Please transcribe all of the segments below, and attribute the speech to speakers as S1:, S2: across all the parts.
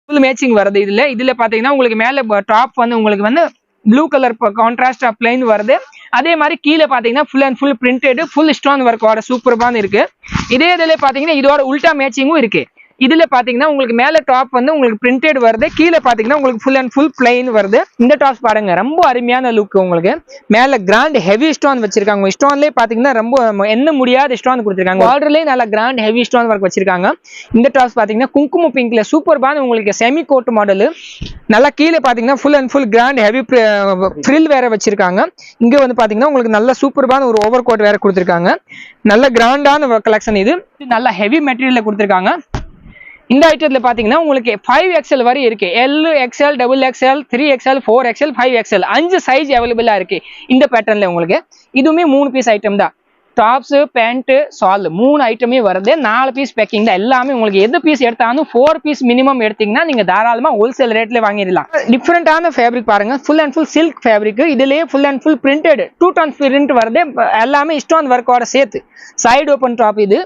S1: Full matching வருது. இதுல பாத்தீங்கன்னா உங்களுக்கு மேல டாப் வந்து உங்களுக்கு வந்து ப்ளூ கலர் கான்ட்ராஸ்ட் பிளைன் வருது. அதே மாதிரி கீழே பாத்தீங்கன்னா full and full printed full stone ஒர்க்கோட சூப்பர்பான இருக்கு. இதே இதுல பாத்தீங்கன்னா இதோட உல்டா மேட்சிங்கும் இருக்கு. இதுல பாத்தீங்கன்னா உங்களுக்கு மேல டாப் வந்து உங்களுக்கு பிரிண்டட் வருது, கீழே பாத்தீங்கன்னா உங்களுக்கு ஃபுல் அண்ட் ஃபுல் பிளைன் வருது. இந்த டாப்ஸ் பாருங்க ரொம்ப அருமையான லுக். உங்களுக்கு மேல கிராண்ட் ஹெவி ஸ்டோன் வச்சிருக்காங்க. ஸ்டோன்லயே பாத்தீங்கன்னா ரொம்ப என்ன முடியாத ஸ்டோன் கொடுத்திருக்காங்க. பார்டர்லயே நல்ல கிராண்ட் ஹெவி ஸ்டோன் ஒர்க் வச்சிருக்காங்க. இந்த டாப்ஸ் பாத்தீங்கன்னா குங்கும பிங்க்ல சூப்பர்பான உங்களுக்கு செமி கோட் மாடல். நல்லா கீழே பாத்தீங்கன்னா full and full grand heavy frill வேற வச்சிருக்காங்க. இங்க வந்து பாத்தீங்கன்னா உங்களுக்கு நல்ல சூப்பர்பான ஒரு ஓவர் கோட் வேற கொடுத்திருக்காங்க. நல்ல கிராண்டான கலெக்ஷன். இது நல்ல ஹெவி மெட்டீரியல்ல கொடுத்திருக்காங்க. இந்த ஐட்டத்துல பாத்தீங்கன்னா உங்களுக்கு 5XL வரை இருக்கு. LXL, XXL, 3XL, 4XL, 5XL 5 size அவைலபிளா இருக்கு இந்த பேட்டர்ன்ல. உங்களுக்கு இதுவுமே 3 பீஸ் ஐட்டம் தான். டாப்ஸ், பேண்ட், சால் 3 ஐட்டமே வருது. 4 பீஸ் பேக்கிங் தான் எல்லாமே. உங்களுக்கு எது பீஸ் எடுத்தாலும் 4 பீஸ் மினிமம் எடுத்தீங்கன்னா நீங்க தாராளமா ஹோல்சேல் ரேட்ல வாங்கிடலாம். டிஃபரெண்டான ஃபேப்ரிக் பாருங்க. Full and full silk fabric. இதுலயே full and full printed 2 tone print வருது. எல்லாமே ஸ்டோன் ஒர்க்கோட சேர்த்து சைடு ஓப்பன் டாப். இது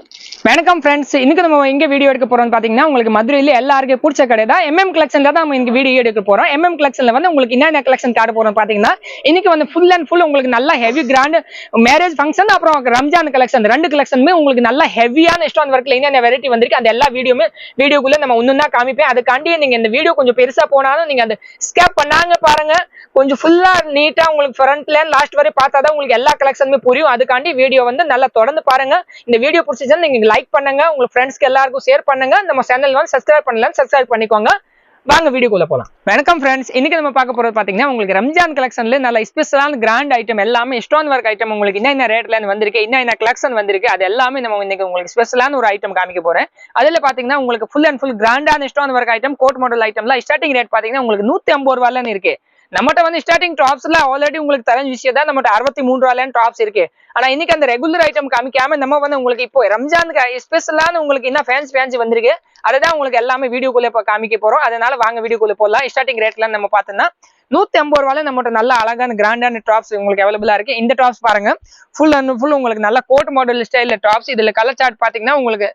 S1: வணக்கம் ஃப்ரெண்ட்ஸ், இன்னைக்கு நம்ம எங்க வீடியோ எடுக்க போறோம்னு பாத்தீங்கன்னா உங்களுக்கு மதுரையில எல்லாருக்கும் பிடிச்ச கடை தான் MM கலெக்ஷன்ல தான் நம்ம இன்னைக்கு வீடியோ எடுக்க போறோம். MM கலெக்ஷன்ல வந்து உங்களுக்கு என்னென்ன கலெக்ஷன் காட்ட போறோம் பாத்தீங்கன்னா இன்னைக்கு வந்து ஃபுல் அண்ட் ஃபுல் உங்களுக்கு நல்ல ஹெவி கிராண்ட் மேரேஜ் ஃபங்க்ஷன் அப்புறம் ரம்ஜான் கலெக்ஷன் 2 கலெக்ஷனுமே உங்களுக்கு நல்ல ஹெவியான ஸ்டோன் ஒர்க்ல என்னென்ன வெரைட்டி வந்திருக்கு அந்த எல்லா வீடியோக்குள்ள நம்ம ஒண்ணுன்னா காமிப்பேன். அதுக்காண்டி நீங்க இந்த வீடியோ கொஞ்சம் பெருசா போனாலும் நீங்க அந்த ஸ்கேப் பண்ணாங்க பாருங்க. கொஞ்சம் ஃபுல்லா நீட்டா உங்களுக்கு ஃப்ரண்ட்ல லாஸ்ட் வரை பார்த்தாதான் உங்களுக்கு எல்லா கலெக்ஷனுமே புரியும். அதுக்காண்டி வீடியோ வந்து நல்லா தொடர்ந்து பாருங்க. இந்த வீடியோ பிடிச்சிருந்தா நீங்க லைக் பண்ணுங்க, உங்க ஃப்ரெண்ட்ஸ்க்கு எல்லாருக்கும் ஷேர் பண்ணுங்க. நம்ம சேனல் வந்து சப்ஸ்கிரைப் பண்ணலாம், சப்ஸ்கிரைப் பண்ணிக்கோங்க. வாங்க வீடியோக்குள்ள போலாம். வணக்கம் ஃப்ரெண்ட்ஸ், இன்னைக்கு நம்ம பார்க்க போறது பாத்தீங்கன்னா உங்களுக்கு ரம்ஜான் கலெக்ஷன்ல நல்ல ஸ்பெஷலான கிராண்ட் ஐட்டம் எல்லாமே ஸ்டோன் ஒர்க் ஐட்டம் உங்களுக்கு என்ன ரேட்ல வந்திருக்கு, என்ன கலெக்ஷன் வந்திருக்கு அது எல்லாமே நம்ம இன்னைக்கு உங்களுக்கு ஸ்பெஷலான ஒரு ஐட்டம் காமிக்க போறேன். அதுல பாத்தீங்கன்னா உங்களுக்கு ஃபுல் அண்ட் ஃபுல் கிராண்டான stone work item code model ஐட்டம்லாம் ஸ்டார்டிங் ரேட் பாத்தீங்கன்னா உங்களுக்கு 150 ரூபாய்ல இருக்கு. நம்மகிட்ட வந்து ஸ்டார்டிங் டாப்ஸ்ல ஆல்ரெடி உங்களுக்கு தெரிஞ்ச விஷயம் தான். நம்மகிட்ட 63 ரூபாய்ல டாப்ஸ் இருக்கு. ஆனா இன்னைக்கு அந்த ரெகுலர் ஐட்டம் காமிக்காம நம்ம வந்து உங்களுக்கு இப்போ ரம்ஜானுக்கு ஸ்பெஷலான உங்களுக்கு என்ன ஃபேன்சி வந்திருக்கு அதுதான் உங்களுக்கு எல்லாமே வீடியோக்குள்ள இப்போ காமிக்க போறோம். அதனால வாங்க வீடியோக்குள்ள போடலாம். ஸ்டார்டிங் ரேட்ல நம்ம பார்த்தோம்னா 150 ரூபாய்ல நம்மகிட்ட நல்ல அழகான கிராண்டான டாப்ஸ் உங்களுக்கு அவைலபிளா இருக்கு. இந்த டாப்ஸ் பாருங்க ஃபுல் அண்ட் ஃபுல் உங்களுக்கு நல்ல கோட் மாடல் ஸ்டைல்ல டாப்ஸ். இதுல கலர் சார்ட் பாத்தீங்கன்னா உங்களுக்கு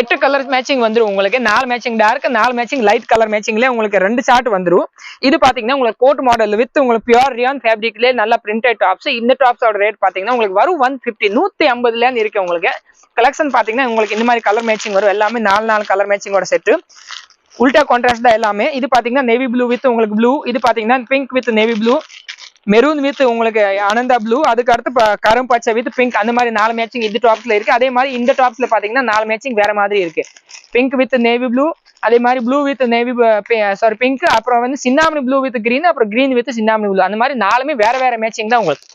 S1: 8 கலர் மேட்சிங் வந்துரும். உங்களுக்கு 4 matching dark, 4 matching light colour மேட்சிங்ல உங்களுக்கு 2 சார்ட் வந்துரும். இது பாத்தீங்கன்னா உங்களுக்கு கோட் மாடல் வித் உங்களுக்கு பியூர் ரியான் ஃபேப்ரிக்ல நல்ல பிரிண்டட் டாப்ஸ். இந்த டாப்ஸோட ரேட் பாத்தீங்கன்னா உங்களுக்கு வரும் 150 150ல இருக்கு. உங்களுக்கு கலெக்ஷன் பாத்தீங்கன்னா உங்களுக்கு இந்த மாதிரி கலர் மேட்சிங் வரும். எல்லாமே 4 கலர் மேட்சிங்கோட செட். உல்டா கான்ட்ராஸ்ட் தான் எல்லாமே. இது பாத்தீங்கன்னா நேவி ப்ளூ வித் உங்களுக்கு ப்ளூ, இது பாத்தீங்கன்னா pink with navy blue, maroon with உங்களுக்கு ஆனந்தா ப்ளூ, அதுக்கு அடுத்து கரும் பச்சை வித் பிங்க். அந்த மாதிரி 4 மேட்சிங் இந்த டாப்ஸ்ல இருக்கு. அதே மாதிரி இந்த டாப்ஸ்ல பாத்தீங்கன்னா 4 மேட்சிங் வேற மாதிரி இருக்கு. பிங்க் வித் நேவி ப்ளூ, அதே மாதிரி ப்ளூ வித் நேவி பிங்க், அப்புறம் வந்து சின்னாமணி ப்ளூ வித் கிரீன், அப்புறம் கிரீன் வித் சின்னாமணி ப்ளூ. அந்த மாதிரி 4மே வேற மேட்சிங் தான் உங்களுக்கு.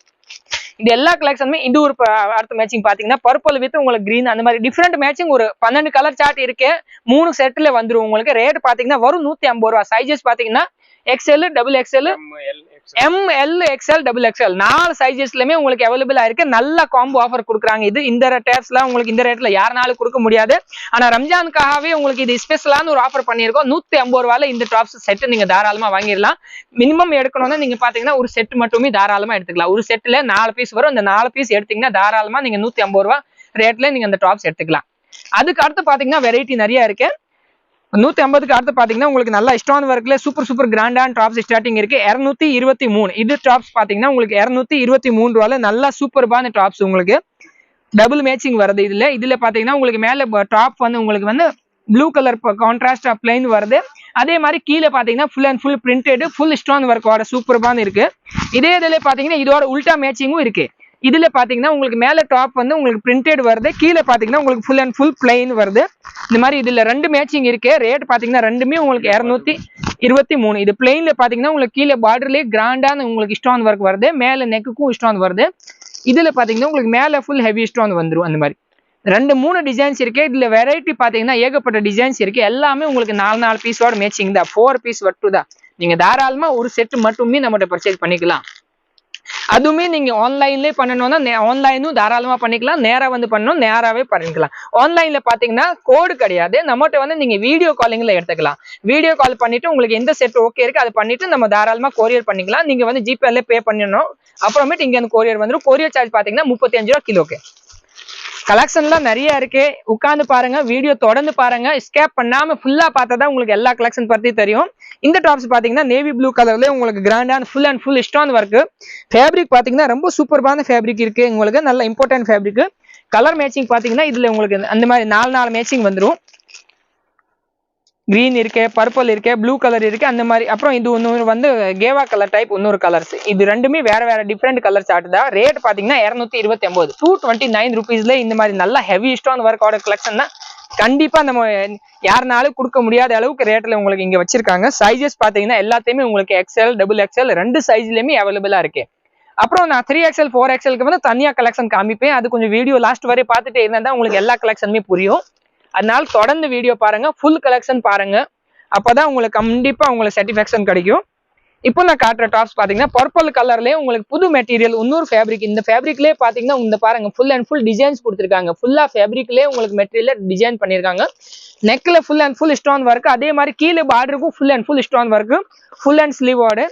S1: இந்த எல்லா கலெக்ஷனுமே இது ஒரு அடுத்த மேட்சிங் பாத்தீங்கன்னா பர்பிள் வித் உங்களுக்கு கிரீன். அந்த மாதிரி டிஃப்ரெண்ட் மேட்சிங் ஒரு 12 கலர் சார்ட் இருக்கு. 3 செட்ல வந்துரும். உங்களுக்கு ரேட் பாத்தீங்கன்னா வரும் 150 ரூபாய். சைஸஸ் பாத்தீங்கன்னா XL, XXL, ML, XL, XXL 4 சைஸஸ்லயுமே உங்களுக்கு அவைலபிளா இருக்கு. நல்ல காம்போ ஆஃபர் கொடுக்குறாங்க. இது இந்த டேப்ஸ்லாம் உங்களுக்கு இந்த ரேட்ல யாருனாலும் கொடுக்க முடியாது. ஆனா ரம்ஜானுக்காகவே உங்களுக்கு இது ஸ்பெஷலான ஒரு ஆஃபர் பண்ணியிருக்கோம். 150 ரூபாய்ல இந்த டாப்ஸ் செட் நீங்க தாராளமா வாங்கிடலாம். மினிமம் எடுக்கணும்னா நீங்க பாத்தீங்கன்னா ஒரு செட் மட்டுமே தாராளமா எடுத்துக்கலாம். ஒரு செட்ல 4 பீஸ் வரும். அந்த 4 பீஸ் எடுத்தீங்கன்னா தாராளமா நீங்க 150 ரூபாய் ரேட்ல நீங்க அந்த டாப்ஸ் எடுத்துக்கலாம். அதுக்கு அடுத்து பாத்தீங்கன்னா வெரைட்டி நிறைய இருக்கு. 150க்கு அடுத்து பாத்தீங்கன்னா உங்களுக்கு நல்ல ஸ்டோன் ஒர்க்ல சூப்பர் கிராண்டான டாப்ஸ் ஸ்டார்டிங் இருக்கு. 223 இது டாப்ஸ் பாத்தீங்கன்னா உங்களுக்கு 223 ரூபாய்ல நல்ல சூப்பர்பான டாப்ஸ் உங்களுக்கு டபுள் மேட்சிங் வருது. இதுல பாத்தீங்கன்னா உங்களுக்கு மேல டாப் வந்து உங்களுக்கு வந்து ப்ளூ கலர் கான்ட்ராஸ்ட் பிளைன் வருது. அதே மாதிரி கீழே பாத்தீங்கன்னா full and full printed full stone ஒர்க்கோட சூப்பர்பான இருக்கு. இதே இதுல பாத்தீங்கன்னா இதோட உல்டா மேட்சிங்கும் இருக்கு. இதுல பாத்தீங்கன்னா உங்களுக்கு மேல டாப் வந்து உங்களுக்கு பிரிண்டட் வருது, கீழே பாத்தீங்கன்னா உங்களுக்கு ஃபுல் அண்ட் ஃபுல் பிளைன் வருது. இந்த மாதிரி இதுல 2 மேட்சிங் இருக்கு. ரேட் பாத்தீங்கன்னா ரெண்டுமே உங்களுக்கு 223. இது பிளைன்ல பாத்தீங்கன்னா உங்களுக்கு கீழே பார்டர்லயே கிராண்டான உங்களுக்கு ஸ்டோன் ஒர்க் வருது, மேல நெக்குக்கும் ஸ்டோன் வருது. இதுல பாத்தீங்கன்னா உங்களுக்கு மேல ஃபுல் ஹெவி ஸ்டோன் வந்துரும். அந்த மாதிரி 2-3 டிசைன்ஸ் இருக்கு. இதுல வெரைட்டி பாத்தீங்கன்னா ஏகப்பட்ட டிசைன்ஸ் இருக்கு. எல்லாமே உங்களுக்கு 4 பீஸோட மேட்சிங் தான். 4 பீஸ் வட்டு தான். நீங்க தாராளமா ஒரு செட் மட்டுமே நம்மகிட்ட பர்ச்சேஸ் பண்ணிக்கலாம். அதுவுமே நீங்க ஆன்லைன்லயே பண்ணணும்னா ஆன்லைனும் தாராளமா பண்ணிக்கலாம். நேரா வந்து பண்ணணும், நேராவே பண்ணிக்கலாம். ஆன்லைன்ல பாத்தீங்கன்னா கோடு கிடையாது. நம்மகிட்ட வந்து நீங்க வீடியோ காலிங்ல எடுத்துக்கலாம். வீடியோ கால் பண்ணிட்டு உங்களுக்கு எந்த செட் ஓகே இருக்கு அதை பண்ணிட்டு நம்ம தாராளமா கொரியர் பண்ணிக்கலாம். நீங்க வந்து ஜிபேல பே பண்ணிடணும். அப்புறமேட்டு இங்க கொரியர் வந்துடும். கொரியர் சார்ஜ் பாத்தீங்கன்னா 35 ரூபாய் கிலோக்கு. கலெக்ஷன்லாம் நிறைய இருக்கு. உட்காந்து பாருங்க, வீடியோ தொடர்ந்து பாருங்க, ஸ்கேப் பண்ணாம ஃபுல்லா பார்த்தா உங்களுக்கு எல்லா கலெக்ஷன் பத்தி தெரியும். இந்த டாப்ஸ் பாத்தீங்கன்னா நேவி ப்ளூ கலர்ல உங்களுக்கு கிராண்டான full and full stone work. Fabric பாத்தீங்கன்னா ரொம்ப சூப்பர்பான ஃபேப்ரிக் இருக்கு, உங்களுக்கு நல்ல இம்பார்ட்டன்ட் ஃபேப்ரிக். கலர் மேட்சிங் பாத்தீங்கன்னா இதுல உங்களுக்கு அந்த மாதிரி 4 மேட்சிங் வந்துடும். கிரீன் இருக்கு, பர்பிள் இருக்கு, ப்ளூ கலர் இருக்கு, அந்த மாதிரி. அப்புறம் இது ஒன்று வந்து கேவா கலர் டைப் இன்னொரு கலர்ஸ். இது ரெண்டுமே வேற வேற டிஃப்ரெண்ட் கலர் சார்ட் தான். ரேட் பாத்தீங்கன்னா 229, 229 rupeesல இந்த மாதிரி நல்ல ஹெவி ஸ்டோன் ஒர்க்கோட கலெக்ஷன் தான். கண்டிப்பா நம்ம யாருனாலும் கொடுக்க முடியாத அளவுக்கு ரேட்ல உங்களுக்கு இங்க வச்சிருக்காங்க. சைஸஸ் பாத்தீங்கன்னா எல்லாத்தையுமே உங்களுக்கு XL, XXL 2 சைஸ்லயுமே அவைலபிளா இருக்கு. அப்புறம் நான் 3XL 4XLக்கு வந்து தனியா கலெக்ஷன் காமிப்பேன். அது கொஞ்சம் வீடியோ லாஸ்ட் வரை பார்த்துட்டு இருந்தா உங்களுக்கு எல்லா கலெக்ஷனுமே புரியும். அதனால தொடர்ந்து வீடியோ பாருங்க, ஃபுல் கலெக்ஷன் பாருங்க, அப்பதான் உங்களுக்கு கண்டிப்பா உங்களுக்கு சாட்டிஸ்ஃபேக்ஷன் கிடைக்கும். இப்போ நான் காட்டுற டாப்ஸ் பாத்தீங்கன்னா பர்பிள் கலர்லயே உங்களுக்கு புது மெட்டீரியல், இன்னொரு ஃபேப்ரிக். இந்த ஃபேப்ரிக்லயே பாத்தீங்கன்னா இந்த பாருங்க ஃபுல் அண்ட் ஃபுல் டிசைன்ஸ் கொடுத்துருக்காங்க. ஃபுல்லா ஃபேப்ரிக்லயே உங்களுக்கு மெட்டீரியல் டிசைன் பண்ணிருக்காங்க. நெக்ல full and full stone work, அதே மாதிரி கீழே பார்டருக்கும் full and full stone work, full and ஸ்லீவோட.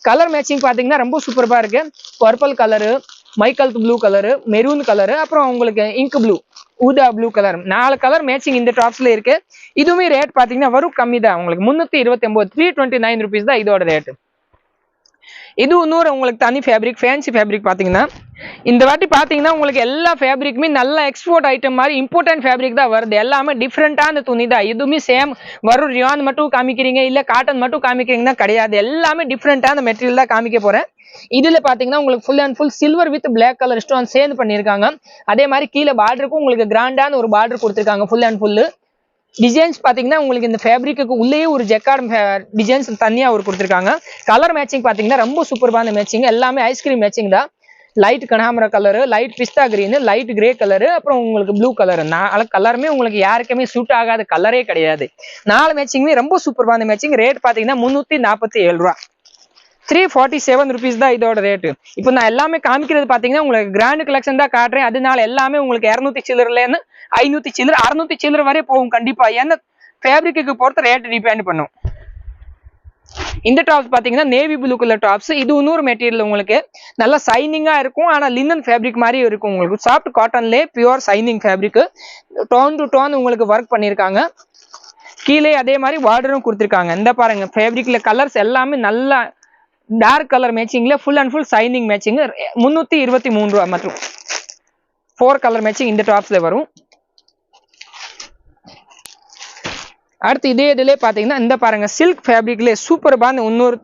S1: கலர் மேட்சிங் பாத்தீங்கன்னா ரொம்ப சூப்பர்பா இருக்கு. பர்பிள் கலரு, மைக்கல் ப்ளூ கலரு, மெரூன் கலரு, அப்புறம் உங்களுக்கு இங்க் ப்ளூ, ஊதா ப்ளூ கலர், 4 கலர் மேட்சிங் இந்த டாப்ஸ்ல இருக்கு. இதுவுமே ரேட் பாத்தீங்கன்னா வரும் கம்மி தான், உங்களுக்கு 329, 329 rupees தான் இதோட ரேட். இது இன்னொரு உங்களுக்கு தனி ஃபேப்ரிக், ஃபேன்சி ஃபேப்ரிக். பாத்தீங்கன்னா இந்த வாட்டி பாத்தீங்கன்னா உங்களுக்கு எல்லா ஃபேப்ரிக்குமே நல்ல எக்ஸ்போர்ட் ஐட்டம் மாதிரி இம்பார்ட்டன்ட் ஃபேப்ரிக் தான் வருது. எல்லாமே டிஃப்ரெண்டான துணி தான். எதுவுமே சேம் வரும் ரியான் மட்டும் காமிக்கிறீங்க இல்ல காட்டன் மட்டும் காமிக்கிறீங்கன்னா கிடையாது. எல்லாமே டிஃப்ரெண்டான மெட்டீரியல் தான் காமிக்க போறேன். இதுல பாத்தீங்கன்னா உங்களுக்கு full and full silver with black colour stone சேர்ந்து பண்ணிருக்காங்க. அதே மாதிரி கீழே பார்டருக்கும் உங்களுக்கு கிராண்டான ஒரு பார்டர் கொடுத்திருக்காங்க. ஃபுல் அண்ட் ஃபுல் டிசைன்ஸ் பாத்தீங்கன்னா உங்களுக்கு இந்த ஃபேப்ரிக்கு உள்ளே ஒரு ஜெக்கார்ட் டிசைன்ஸ் தனியா ஒரு கொடுத்திருக்காங்க. கலர் மேட்சிங் பாத்தீங்கன்னா ரொம்ப சூப்பர்பான மேட்சிங். எல்லாமே ஐஸ்கிரீம் மேட்சிங் தான். லைட் கனகாமர கலரு, லைட் பிஸ்தா கிரீன், லைட் கிரே கலரு, அப்புறம் உங்களுக்கு ப்ளூ கலர். 4 கலருமே உங்களுக்கு யாருக்குமே சூட் ஆகாத கலரே கிடையாது. 4 மேட்சிங்குமே ரொம்ப சூப்பர்பான மேட்சிங். ரேட் பாத்தீங்கன்னா 347 ரூபா, 347 rupees தான் இதோட ரேட்டு. இப்போ நான் எல்லாமே காமிக்கிறது பாத்தீங்கன்னா உங்களுக்கு கிராண்ட் கலெக்ஷன் தான் காட்டுறேன். அதனால எல்லாமே உங்களுக்கு 200 சில்லர்ல இருந்து 500 சில்லர் 600 சில்லர் வரை போகும் கண்டிப்பா. ஏன்னா ஃபேப்ரிக்கு பொறுத்த ரேட் டிபெண்ட் பண்ணும். இந்த டாப்ஸ் பாத்தீங்கன்னா நேவி ப்ளூ கலர் டாப்ஸ். இது இன்னொரு மெட்டீரியல் உங்களுக்கு நல்லா சைனிங்கா இருக்கும். ஆனா லினன் ஃபேப்ரிக் மாதிரி இருக்கும். உங்களுக்கு சாஃப்ட் காட்டன்லேயே pure shining fabric. Tone to tone உங்களுக்கு ஒர்க் பண்ணிருக்காங்க. கீழே அதே மாதிரி பார்டரும் கொடுத்துருக்காங்க. இந்த பாருங்க ஃபேப்ரிக்ல கலர்ஸ் எல்லாமே நல்லா டார்க் கலர் மேட்சிங்ல full and full shining matching. 323 ரூபா மற்றும் 4 கலர் மேட்சிங் இந்த டாப்ஸ்ல வரும். அடுத்து இதே இதுல பாத்தீங்கன்னா இந்த பாருங்க சில்க் ஃபேப்ரிக்ல சூப்பர்பான இன்னொரு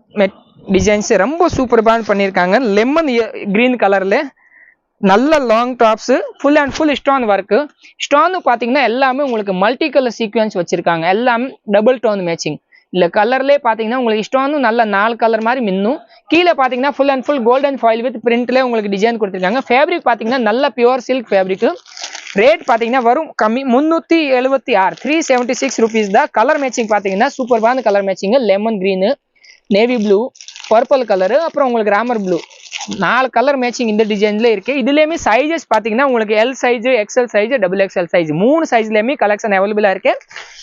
S1: டிசைன்ஸ் ரொம்ப சூப்பர்பான பண்ணிருக்காங்க. லெமன் கிரீன் கலர்ல நல்ல long tops, full and full stone work. Stone பாத்தீங்கன்னா எல்லாமே உங்களுக்கு மல்டி கலர் சீக்வன்ஸ் வச்சிருக்காங்க. எல்லாமே டபுள் டோன் மேட்சிங். இல்ல கலர்லேயே பாத்தீங்கன்னா உங்களுக்கு ஸ்டோனும் நல்ல 4 கலர் மாதிரி மின்னும். கீழே பாத்தீங்கன்னா full and full golden foil with பிரிண்ட்ல உங்களுக்கு டிசைன் கொடுத்துருக்காங்க. ஃபேப்ரிக் பாத்தீங்கன்னா நல்ல பியூர் சில்க் ஃபேப்ரிக். ரேட் பாத்தீங்கன்னா வரும் கம்மி 376, 376 rupees தான். கலர் மேட்சிங் பாத்தீங்கன்னா சூப்பர்பான colour matching. Lemon green, navy blue, purple colour, அப்புறம் உங்களுக்கு ராமர் ப்ளூ, 4 கலர் மேட்சிங் இந்த டிசைன்ல இருக்கு. இதுலயுமே சைஸஸ் பாத்தீங்கன்னா உங்களுக்கு L size, XL size, XXL size 3 சைஸ்லயுமே கலெக்ஷன் அவைலபிளா இருக்கு.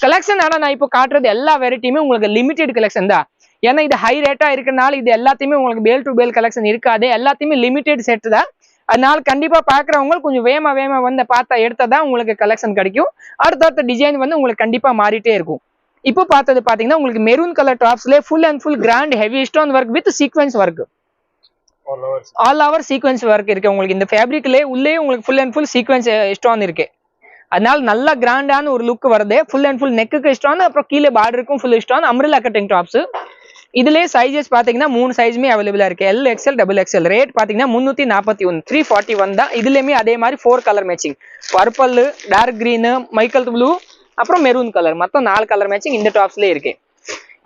S1: கலெக்ஷன் ஆனா நான் இப்போ காட்டுறது எல்லா வெரைட்டியுமே உங்களுக்கு லிமிடெட் கலெக்ஷன் தான். ஏன்னா இது ஹை ரேட்டா இருக்கனால இது எல்லாத்தையுமே உங்களுக்கு பேல் டு பேல் கலெக்ஷன் இருக்காது. எல்லாத்தையுமே லிமிடெட் செட் தான். அதனால கண்டிப்பா பாக்குறவங்க கொஞ்சம் வேமா வந்து பார்த்தா எடுத்ததான் உங்களுக்கு கலெக்ஷன் கிடைக்கும். அடுத்த டிசைன் வந்து உங்களுக்கு கண்டிப்பா மாறிட்டே இருக்கும். இப்போ பார்த்தது பாத்தீங்கன்னா உங்களுக்கு மெரூன் கலர் டாப்ஸ்ல full and full grand heavy stone work with sequins work. All over sequins work இருக்கு. உங்களுக்கு இந்த ஃபேப்ரிக்ல உள்ளே உங்களுக்கு full and full sequins stone இருக்கு. அதனால நல்ல கிராண்டான ஒரு லுக் வருது. ஃபுல் அண்ட் ஃபுல் நெக்குக்கு ஸ்டோன், அப்புறம் கீழே பார்டருக்கும் full stone. Umbrella cutting tops. இதுலயே சைஸஸ் பாத்தீங்கன்னா 3 சைஸுமே அவைலபிளா இருக்கு. L, XL, XXL. ரேட் பாத்தீங்கன்னா 341, 341 தான். இதுலயுமே அதே மாதிரி 4 colour matching. Purple, dark green, மைக்கல் ப்ளூ, அப்புறம் மெரூன் கலர், மொத்தம் 4 கலர் மேட்சிங் இந்த டாப்ஸ்லயே இருக்கு.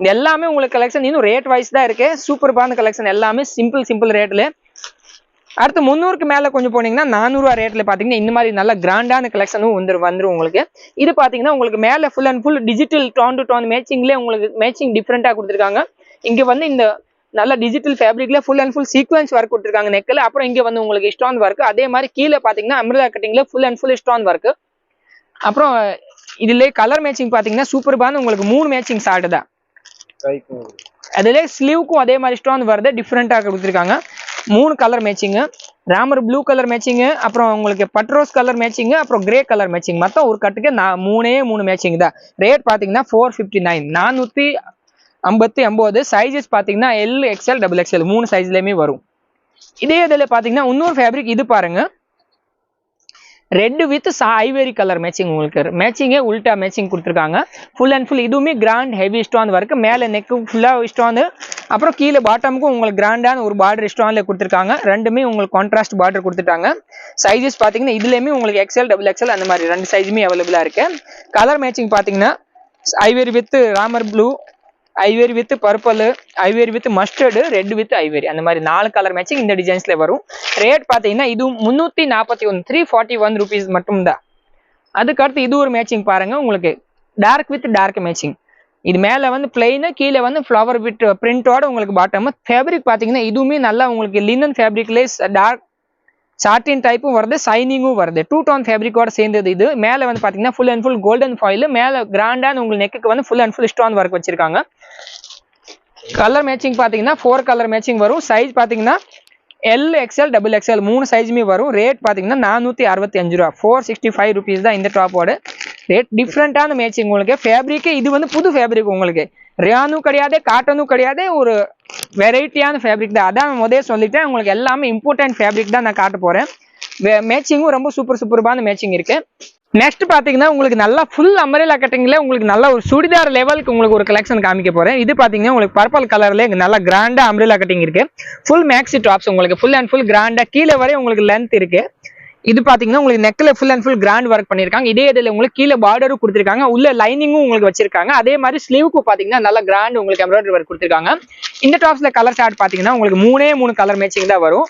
S1: இது எல்லாமே உங்களுக்கு கலெக்ஷன் இன்னும் ரேட் வைஸ் தான் இருக்கு. சூப்பர்பான கலெக்ஷன் எல்லாமே சிம்பிள் ரேட்ல. அடுத்து 300க்கு மேல கொஞ்சம் போனீங்கன்னா 400 ரூபா ரேட்ல பாத்தீங்கன்னா இந்த மாதிரி நல்ல கிராண்டான கலெக்ஷனும் வந்துரும் உங்களுக்கு. இது பாத்தீங்கன்னா உங்களுக்கு மேல full and full digital tone to tone மேட்சிங்ல உங்களுக்கு மேட்சிங் டிஃப்ரெண்டா கொடுத்துருக்காங்க. இங்க வந்து இந்த நல்ல டிஜிட்டல் ஃபேப்ரிக்ல full and full sequins work கொடுத்துருக்காங்க நெக்ல. அப்புறம் இங்க வந்து உங்களுக்கு ஸ்டோன் ஒர்க். அதே மாதிரி கீழே பாத்தீங்கன்னா அம்ரல்லா கட்டிங்ல full and full stone work. அப்புறம் இதுல கலர் மேட்சிங் பாத்தீங்கன்னா சூப்பர்பான உங்களுக்கு 3 மேட்சிங் ஷார்ட் தான். அதுல ஸ்லீவுக்கும் அதே மாதிரி ஸ்டோன் வருது, டிஃப்ரெண்டா கொடுத்துருக்காங்க. 3 colour matching. Ramar blue colour matching, அப்புறம் உங்களுக்கு பட்ரோஸ் கலர் மேட்சிங், அப்புறம் கிரே கலர் மேட்சிங். மொத்தம் ஒரு கட்டுக்கு 3 மேட்சிங் தான். ரேட் பாத்தீங்கன்னா 459, 459. சைஸஸ் பாத்தீங்கன்னா எல், எக்ஸ்எல், டபுள் எக்ஸ்எல் 3 சைஸ்லயுமே வரும். இதே இதுல பாத்தீங்கன்னா இன்னொரு ஃபேப்ரிக் இது பாருங்க, red with Ivory colour matching. உங்களுக்கு மேட்சிங்கே உல்டா மேட்சிங் கொடுத்துருக்காங்க. ஃபுல் அண்ட் ஃபுல் இதுவுமே கிராண்ட் ஹெவி ஸ்டோன் ஒர்க். மேலே நெக்கு ஃபுல்லா ஸ்டோன், அப்புறம் கீழே பாட்டமுக்கும் உங்களுக்கு கிராண்டான ஒரு பார்டர் ஸ்டோன்ல கொடுத்துருக்காங்க. ரெண்டுமே உங்களுக்கு கான்ட்ராஸ்ட் பார்டர் கொடுத்துட்டாங்க. சைஸஸ் பாத்தீங்கன்னா இதுலயுமே உங்களுக்கு எக்ஸ்எல், டபுள் எக்ஸ்எல் அந்த மாதிரி 2 சைஸுமே அவைலபிளா இருக்கு. கலர் மேட்சிங் பாத்தீங்கன்னா Ivory with Ramar blue, Ivory with purple, Ivory with mustard, red with Ivory, அந்த மாதிரி 4 கலர் மேட்சிங் இந்த டிசைன்ஸ்ல வரும். ரேட் பாத்தீங்கன்னா இது 341, 341 rupees மட்டும் தான். அதுக்கடுத்து இது ஒரு மேட்சிங் பாருங்க, உங்களுக்கு டார்க் வித் டார்க் மேட்சிங். இது மேல வந்து பிளைன், கீழே வந்து ஃப்ளவர் வித் பிரிண்டோட உங்களுக்கு பாட்டம். ஃபேப்ரிக் பாத்தீங்கன்னா இதுவுமே நல்லா உங்களுக்கு லினன் ஃபேப்ரிக்ல டார்க் சாட்டின் டைப்பும் வருது, சைனிங்கும் வருது. 2 டோன் ஃபேப்ரிக்கோட சேர்ந்தது இது. மேல வந்து பாத்தீங்கன்னா full and full golden foil, மேல கிராண்டான உங்களுக்கு நெக்குக்கு வந்து full and full stone work வச்சிருக்காங்க. கலர் மேட்சிங் பாத்தீங்கன்னா 4 கலர் மேட்சிங் வரும். சைஸ் பாத்தீங்கன்னா எல், எக்ஸ்எல், டபுள் எக்ஸ்எல் 3 சைஸுமே வரும். ரேட் பாத்தீங்கன்னா 465 ரூபா, 465 rupees தான் இந்த டாப்போட ரேட். டிஃப்ரெண்டான மேட்சிங் உங்களுக்கு. ஃபேப்ரிக் இது வந்து புது ஃபேப்ரிக், உங்களுக்கு ரியானும் கிடையாது, காட்டனும் கிடையாது, ஒரு வெரைட்டியான ஃபேப்ரிக் தான். அதான் முதல்ல சொல்லிட்டேன், உங்களுக்கு எல்லாமே இம்பார்ட்டன்ட் ஃபேப்ரிக் தான் நான் காட்ட போறேன். மேட்சிங்கும் ரொம்ப சூப்பரான மேட்சிங் இருக்கு. நெக்ஸ்ட் பாத்தீங்கன்னா உங்களுக்கு நல்லா ஃபுல் அம்பரேலா கட்டிங்ல உங்களுக்கு நல்ல ஒரு சுடிதார் லெவலுக்கு உங்களுக்கு ஒரு கலெக்ஷன் காமிக்க போறேன். இது பாத்தீங்கன்னா உங்களுக்கு பர்பிள் கலர்ல நல்லா கிராண்டா அம்பரேலா கட்டிங் இருக்கு. ஃபுல் மேக்ஸி டாப்ஸ், உங்களுக்கு ஃபுல் அண்ட் ஃபுல் கிராண்டா கீழே வரை உங்களுக்கு லென்த் இருக்கு. இது பாத்தீங்கன்னா உங்களுக்கு நெக்ல full and full grand work பண்ணிருக்காங்க. இதே இதுல உங்களுக்கு கீழே பார்டரும் கொடுத்திருக்காங்க, உள்ள லைனிங்கும் உங்களுக்கு வச்சிருக்காங்க. அதே மாதிரி ஸ்லீவுக்கு பாத்தீங்கன்னா நல்லா கிராண்ட் உங்களுக்கு எம்ப்ராய்டரி ஒர்க் கொடுத்திருக்காங்க. இந்த டாப்ஸ்ல கலர் சார்ட் பாத்தீங்கன்னா உங்களுக்கு 3 கலர் மேட்சிங் தான் வரும்.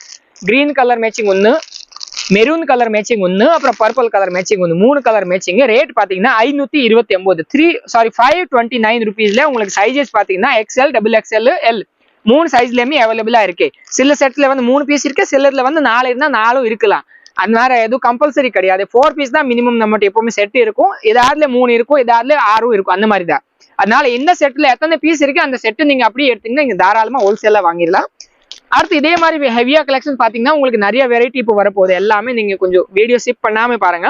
S1: Green colour matching 1, maroon colour matching 1, அப்புறம் purple colour matching 1, 3 colour matching. Rate பாத்தீங்கன்னா 529, 529 rupeesல உங்களுக்கு சைஸஸ் பாத்தீங்கன்னா எக்ஸ்எல், டபுள் எக்ஸ்எல், எல் 3 சைஸ்லயுமே அவைலபிளா இருக்கு. சில செட்ல வந்து 3 பீஸ் இருக்கு, சிலர்ல வந்து 4 இருந்தா 4 இருக்கலாம். அதனால எதுவும் கம்பல்சரி கிடையாது. 4 பீஸ் தான் மினிமம் நம்மகிட்ட எப்பவுமே செட் இருக்கும். ஏதாவதுல 3 இருக்கும், ஏதாவதுல 6 இருக்கும், அந்த மாதிரி தான். அதனால எந்த செட்ல எத்தனை பீஸ் இருக்கு அந்த செட் நீங்க அப்படியே எடுத்தீங்கன்னா நீங்க தாராளமா ஹோல்சேலா வாங்கிடலாம். அடுத்து இதே மாதிரி ஹெவியா கலெக்ஷன் பாத்தீங்கன்னா உங்களுக்கு நிறைய வெரைட்டி இப்போ வரப்போகுது. எல்லாமே நீங்க கொஞ்சம் வீடியோ ஸ்கிப் பண்ணாம பாருங்க.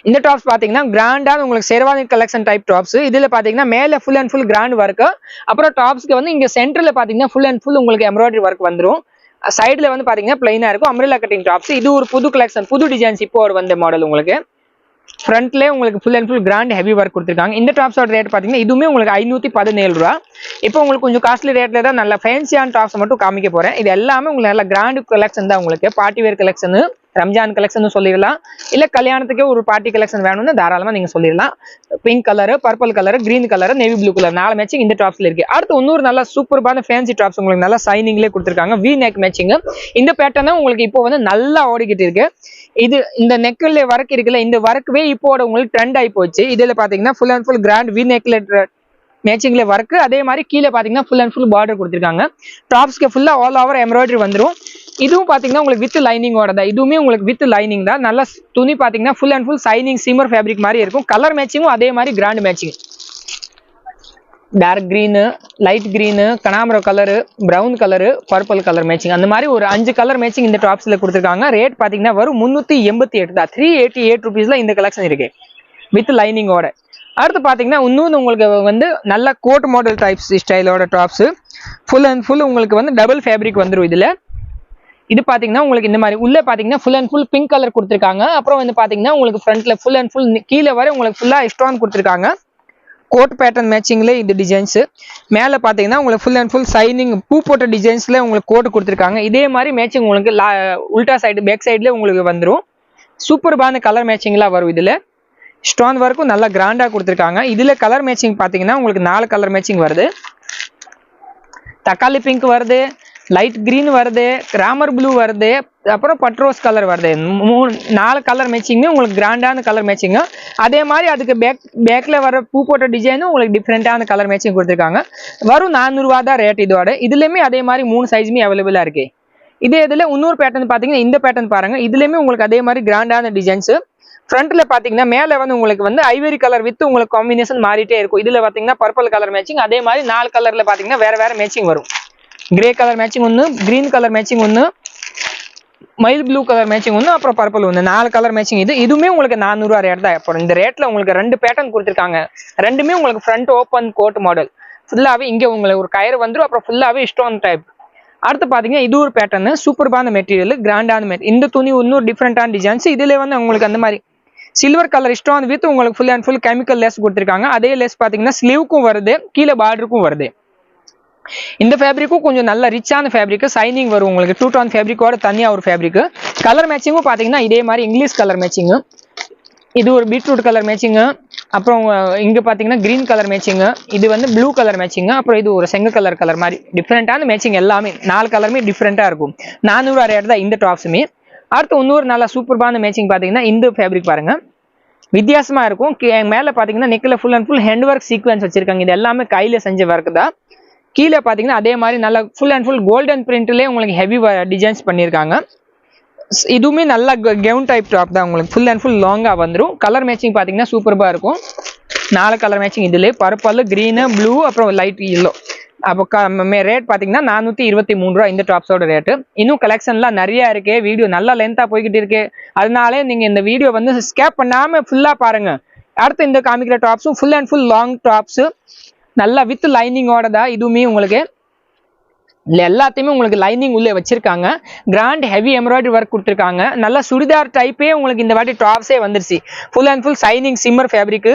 S1: இந்த டாப்ஸ் பாத்தீங்கன்னா கிராண்டான உங்களுக்கு ஷெர்வானி கலெக்ஷன் டைப் டாப்ஸ். இதுல பாத்தீங்கன்னா மேல full and full grand work, அப்புறம் டாப்ஸ்க்கு வந்து இங்க சென்டர்ல பாத்தீங்கன்னா ஃபுல் அண்ட் ஃபுல் உங்களுக்கு எம்ப்ராய்டரி ஒர்க் வந்துடும். சைடுல வந்து பாத்தீங்கன்னா பிளைனா இருக்கும் அம்ப்ரெல்லா கட்டிங் டாப்ஸ். இது ஒரு புது கலெக்ஷன், புது டிசைன்ஸ் இப்போ வந்த மாடல். உங்களுக்கு ஃப்ரண்ட்ல உங்களுக்கு full and full grand heavy work கொடுத்துருக்காங்க. இந்த டாப்ஸோட ரேட் பாத்தீங்கன்னா இதுவுமே உங்களுக்கு 517 ரூபா. இப்போ உங்களுக்கு கொஞ்சம் காஸ்ட்லி ரேட்ல தான் நல்ல ஃபேன்சியான டாப்ஸ் மட்டும் காமிக்க போறேன். இது எல்லாமே உங்களுக்கு நல்ல கிராண்ட் கலெக்ஷன் தான். உங்களுக்கு party wear collection, Ramzan collection சொல்லிடலாம், இல்ல கல்யாணத்துக்கே ஒரு பார்ட்டி கலெக்ஷன் வேணும்னு தாராளமா நீங்க சொல்லிடலாம். Pink colour, purple colour, green colour, navy blue colour 4 matching இந்த டாப்ஸ்ல இருக்கு. அடுத்து இன்னொரு நல்ல சூப்பரான ஃபேன்சி டாப்ஸ் உங்களுக்கு நல்லா சைனிங்லேயே கொடுத்துருக்காங்க. We neck matching. இந்த பேட்டர்ன் உங்களுக்கு இப்போ வந்து நல்லா ஓடிக்கிட்டு இருக்கு. இது இந்த நெக்ல ஒர்க் இருக்குல்ல, இந்த ஒர்க்வே இப்போ உங்களுக்கு ட்ரெண்ட் ஆகி போச்சு. இதுல பாத்தீங்கன்னா full and full grand V நெக்ல மேட்சிங்ல ஒர்க். அதே மாதிரி கீழே பாத்தீங்கன்னா ஃபுல் அண்ட் ஃபுல் பார்டர் கொடுத்துருக்காங்க. டாப்ஸ்க்கு ஃபுல்லா ஆல் ஓவர் எம்ப்ராய்டரி வந்துடும். இதுவும் பாத்தீங்கன்னா உங்களுக்கு வித் லைனிங்கோட தான். இதுவுமே உங்களுக்கு வித் லைனிங் தான். நல்ல துணி பாத்தீங்கன்னா full and full shining shimmer fabric மாதிரி இருக்கும். கலர் மேட்சிங்கும் அதே மாதிரி grand matching. Dark green, light green, கனாமரம் colour, brown colour, purple colour matching, அந்த மாதிரி ஒரு 5 கலர் மேட்சிங் இந்த டாப்ஸ்ல கொடுத்துருக்காங்க. ரேட் பாத்தீங்கன்னா வரும் 388 தான். 388 rupeesல இந்த கலெக்ஷன் இருக்கு வித் லைனிங்கோட. அடுத்து பாத்தீங்கன்னா இன்னொன்று உங்களுக்கு வந்து நல்ல கோட் மாடல் டைப்ஸ் ஸ்டைலோட டாப்ஸ். ஃபுல் அண்ட் ஃபுல் உங்களுக்கு வந்து டபுள் ஃபேப்ரிக் வந்துடும் இதுல. இது பாத்தீங்கன்னா உங்களுக்கு இந்த மாதிரி உள்ள பாத்தீங்கன்னா full and full pink colour கொடுத்துருக்காங்க. அப்புறம் வந்து பாத்தீங்கன்னா உங்களுக்கு ஃப்ரண்ட்ல ஃபுல் அண்ட் ஃபுல் கீழே வரை உங்களுக்கு ஃபுல்லா ஸ்டோன் கொடுத்துருக்காங்க. கோட் பேட்டர்ன் மேட்சிங்ல இது டிசைன்ஸ். மேல பாத்தீங்கன்னா உங்களுக்கு ஃபுல் அண்ட் ஃபுல் சைனிங் பூ போட்ட டிசைன்ஸ்ல உங்களுக்கு கோட் கொடுத்துருக்காங்க. இதே மாதிரி மேட்சிங் உங்களுக்கு உல்டா சைடு பேக் சைட்ல உங்களுக்கு வந்துடும். சூப்பர்பான கலர் மேட்சிங்லாம் வரும். இதுல ஸ்டோன் ஒர்க்கும் நல்லா கிராண்டா கொடுத்துருக்காங்க. இதுல கலர் மேட்சிங் பாத்தீங்கன்னா உங்களுக்கு 4 கலர் மேட்சிங் வருது. தக்காளி பிங்க் வருது, லைட் கிரீன் வருது, ராமர் ப்ளூ வருது, அப்புறம் பட்ரோஸ் கலர் வருது. 4 கலர் மேட்சிங்மே உங்களுக்கு கிராண்டான கலர் மேட்சிங். அதே மாதிரி அதுக்கு பேக்ல வர பூ போட்ட டிசைனும் உங்களுக்கு டிஃப்ரெண்டான கலர் மேட்சிங் கொடுத்துருக்காங்க. வரும் 400 ரூபா தான் ரேட் இதோட. இதுலயுமே அதே மாதிரி 3 சைஸுமே அவைலபிளா இருக்கு. இதே இதுல இன்னொரு பேட்டர்ன் பாத்தீங்கன்னா இந்த பேட்டர்ன் பாருங்க. இதுலயுமே உங்களுக்கு அதே மாதிரி கிராண்டான டிசைன்ஸ். ஃப்ரண்ட்ல பாத்தீங்கன்னா மேல வந்து உங்களுக்கு வந்து ஐவரி கலர் வித் உங்களுக்கு காம்பினேஷன் மாறிட்டே இருக்கும். இதுல பாத்தீங்கன்னா பர்பிள் கலர் மேட்சிங். அதே மாதிரி 4 கலர்ல பாத்தீங்கன்னா வேற வேற மேட்சிங் வரும். Grey colour matching 1, green colour matching 1, மயில் ப்ளூ கலர் மேட்சிங் ஒன்று, அப்புறம் பர்பிள் ஒன்று, 4 கலர் மேட்சிங். இதுவுமே உங்களுக்கு 400 ரூபா ரேட் தான். அப்புறம் இந்த ரேட்ல உங்களுக்கு 2 பேட்டர்ன் கொடுத்துருக்காங்க. ரெண்டுமே உங்களுக்கு ஃப்ரண்ட் ஓப்பன் கோட் மாடல். ஃபுல்லாவே இங்க உங்களுக்கு ஒரு கயிறு வந்துடும். அப்புறம் ஃபுல்லாவே ஸ்டோன் டைப். அடுத்து பாத்தீங்கன்னா இது ஒரு பேட்டர்ன், சூப்பர்பான மெட்டீரியல், கிராண்டான மெட்டீரியல். இந்த துணி இன்னும் டிஃப்ரெண்டான டிசைன்ஸ். இதுல வந்து உங்களுக்கு அந்த மாதிரி சில்வர் கலர் ஸ்டோன் வித் உங்களுக்கு full and full chemical lace கொடுத்துருக்காங்க. அதே லேஸ் பாத்தீங்கன்னா ஸ்லீவுக்கும் வருது, கீழே பார்டருக்கும் வருது. இந்த ஃபேப்ரிக்கும் கொஞ்சம் நல்ல ரிச்சான ஃபேப்ரிக், சைனிங் வரும் உங்களுக்கு. 2 டோன் ஃபேப்ரிக்கோட தனியா ஒரு ஃபேப்ரிக். கலர் மேட்சிங்கும் பாத்தீங்கன்னா இதே மாதிரி இங்கிலீஷ் கலர் மேட்சிங். இது ஒரு பீட்ரூட் கலர் மேட்சிங். அப்புறம் இங்க பாத்தீங்கன்னா கிரீன் கலர் மேட்சிங். இது வந்து ப்ளூ கலர் மேட்சிங். அப்புறம் இது ஒரு செங்க கலர் மாதிரி டிஃப்ரெண்டான மேட்சிங். எல்லாமே 4 கலருமே டிஃப்ரெண்டா இருக்கும். 400 ரூபா ரேட் தான் இந்த டாப்ஸுமே. அடுத்து இன்னொரு நல்ல சூப்பர்பான மேட்சிங் பாத்தீங்கன்னா இந்த ஃபேப்ரிக் பாருங்க, வித்தியாசமா இருக்கும். மேல பாத்தீங்கன்னா நெக்ல full and full hand work sequins வச்சிருக்காங்க. இது எல்லாமே கையில செஞ்ச ஒர்க் தான். கீழே பாத்தீங்கன்னா அதே மாதிரி நல்ல ஃபுல் அண்ட் ஃபுல் கோல்டன் பிரிண்ட்லயே உங்களுக்கு ஹெவி டிசைன்ஸ் பண்ணிருக்காங்க. இதுவுமே நல்ல கவுன் டைப் டாப் தான். உங்களுக்கு ஃபுல் அண்ட் ஃபுல் லாங்கா வந்துடும். கலர் மேட்சிங் பாத்தீங்கன்னா சூப்பர்பா இருக்கும். 4 கலர் மேட்சிங். இதுல பர்பிள், கிரீன், ப்ளூ, அப்புறம் லைட் எல்லோ. அப்போ ரேட் பாத்தீங்கன்னா 423 ரூபா இந்த டாப்ஸோட ரேட். இன்னும் கலெக்ஷன்லாம் நிறைய இருக்கு. வீடியோ நல்லா லென்த்தா போய்கிட்டு இருக்கு. அதனாலே நீங்க இந்த வீடியோ வந்து ஸ்கிப் பண்ணாம ஃபுல்லா பாருங்க. அடுத்து இந்த காமிக்கிற டாப்ஸும் full and full long tops, நல்லா வித் லைனிங்கோட தான். இதுவுமே உங்களுக்கு எல்லாத்தையுமே உங்களுக்கு லைனிங் உள்ளே வச்சிருக்காங்க. கிராண்ட் ஹெவி எம்ப்ராய்டரி ஒர்க் கொடுத்துருக்காங்க. நல்லா சுடிதார் டைப்பே உங்களுக்கு இந்த வாட்டி டாப்ஸே வந்துருச்சு. Full and full shining shimmer fabric.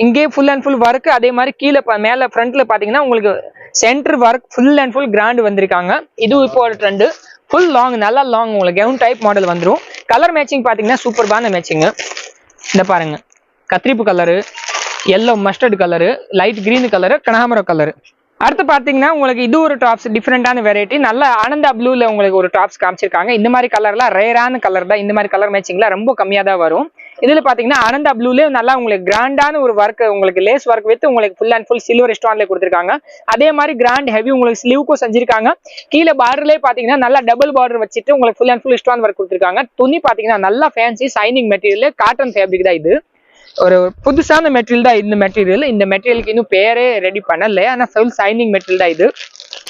S1: இங்கே ஃபுல் அண்ட் ஃபுல் ஒர்க். அதே மாதிரி கீழே மேல ஃப்ரண்ட்ல பாத்தீங்கன்னா உங்களுக்கு centre work full and full grand வந்திருக்காங்க. இது இப்போ ஒரு ட்ரெண்ட். ஃபுல் லாங், நல்லா லாங் உங்களுக்கு கவுன் டைப் மாடல் வந்துடும். கலர் மேட்சிங் பாத்தீங்கன்னா சூப்பர்பான மேட்சிங். இந்த பாருங்க, கத்திரிப்பு colour, yellow mustard colour, light green colour, கனகாமரம் கலரு. அடுத்து பாத்தீங்கன்னா உங்களுக்கு இது ஒரு டாப்ஸ் டிஃப்ரெண்டான வெரைட்டி. நல்ல ஆனந்தா ப்ளூல உங்களுக்கு ஒரு டாப்ஸ் காமிச்சிருக்காங்க. இந்த மாதிரி கலர்லாம் ரேரான கலர் தான். இந்த மாதிரி கலர் மேட்சிங்லாம் ரொம்ப கம்மியா தான் வரும். இதுல பாத்தீங்கன்னா ஆனந்தா ப்ளூல நல்லா உங்களுக்கு கிராண்டான ஒரு ஒர்க், உங்களுக்கு லேஸ் ஒர்க் வித் உங்களுக்கு ஃபுல் அண்ட் ஃபுல் சில்வர் ஸ்டோன்ல கொடுத்துருக்காங்க. அதே மாதிரி கிராண்ட் ஹெவி உங்களுக்கு ஸ்லீவுக்கும் செஞ்சிருக்காங்க. கீழே பார்டர்லயே பாத்தீங்கன்னா நல்லா டபுள் பார்டர் வச்சுட்டு உங்களுக்கு full and full stone work கொடுத்துருக்காங்க. துணி பாத்தீங்கன்னா நல்லா fancy signing material, cotton fabric தான். இது ஒரு புதுசான மெட்டீரியல் தான். இந்த மெட்டீரியலுக்கு இன்னும் பேரே ரெடி பண்ணல. ஆனா ஃபுல் சைனிங் மெட்டீரியல் தான் இது.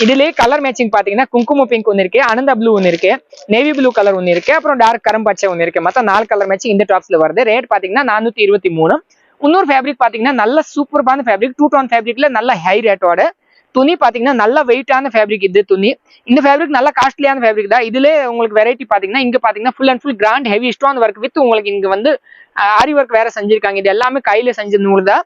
S1: இதுலயே கலர் மேட்சிங் பாத்தீங்கன்னா குங்கும பிங்க் ஒன்னு இருக்கு, ஆனந்தா ப்ளூ ஒன்னு இருக்கு, நேவி ப்ளூ கலர் ஒன்னு இருக்கு, அப்புறம் டார்க் கரும்பச்சை ஒன்னு இருக்கு. மொத்தம் 4 கலர் மேட்சிங் இந்த டாப்ஸ்ல வருது. ரேட் பாத்தீங்கன்னா 423. இன்னொரு ஃபேப்ரிக் பாத்தீங்கன்னா நல்ல சூப்பர்பான ஃபேப்ரிக், 2 டோன் ஃபேப்ரிக்ல நல்ல ஹை ரேட்டோட. துணி பாத்தீங்கன்னா நல்ல வெயிட்டான ஃபேப்ரிக். இது துணி, இந்த ஃபேப்ரிக் நல்ல காஸ்ட்லியான ஃபேப்ரிக் தான். இதுல உங்களுக்கு வெரைட்டி பாத்தீங்கன்னா இங்க பாத்தீங்கன்னா full and full grand heavy stone work with உங்களுக்கு இங்க வந்து ஆரி ஒர்க் வேற செஞ்சிருக்காங்க. இது எல்லாமே கையில செஞ்ச நூல் தான்.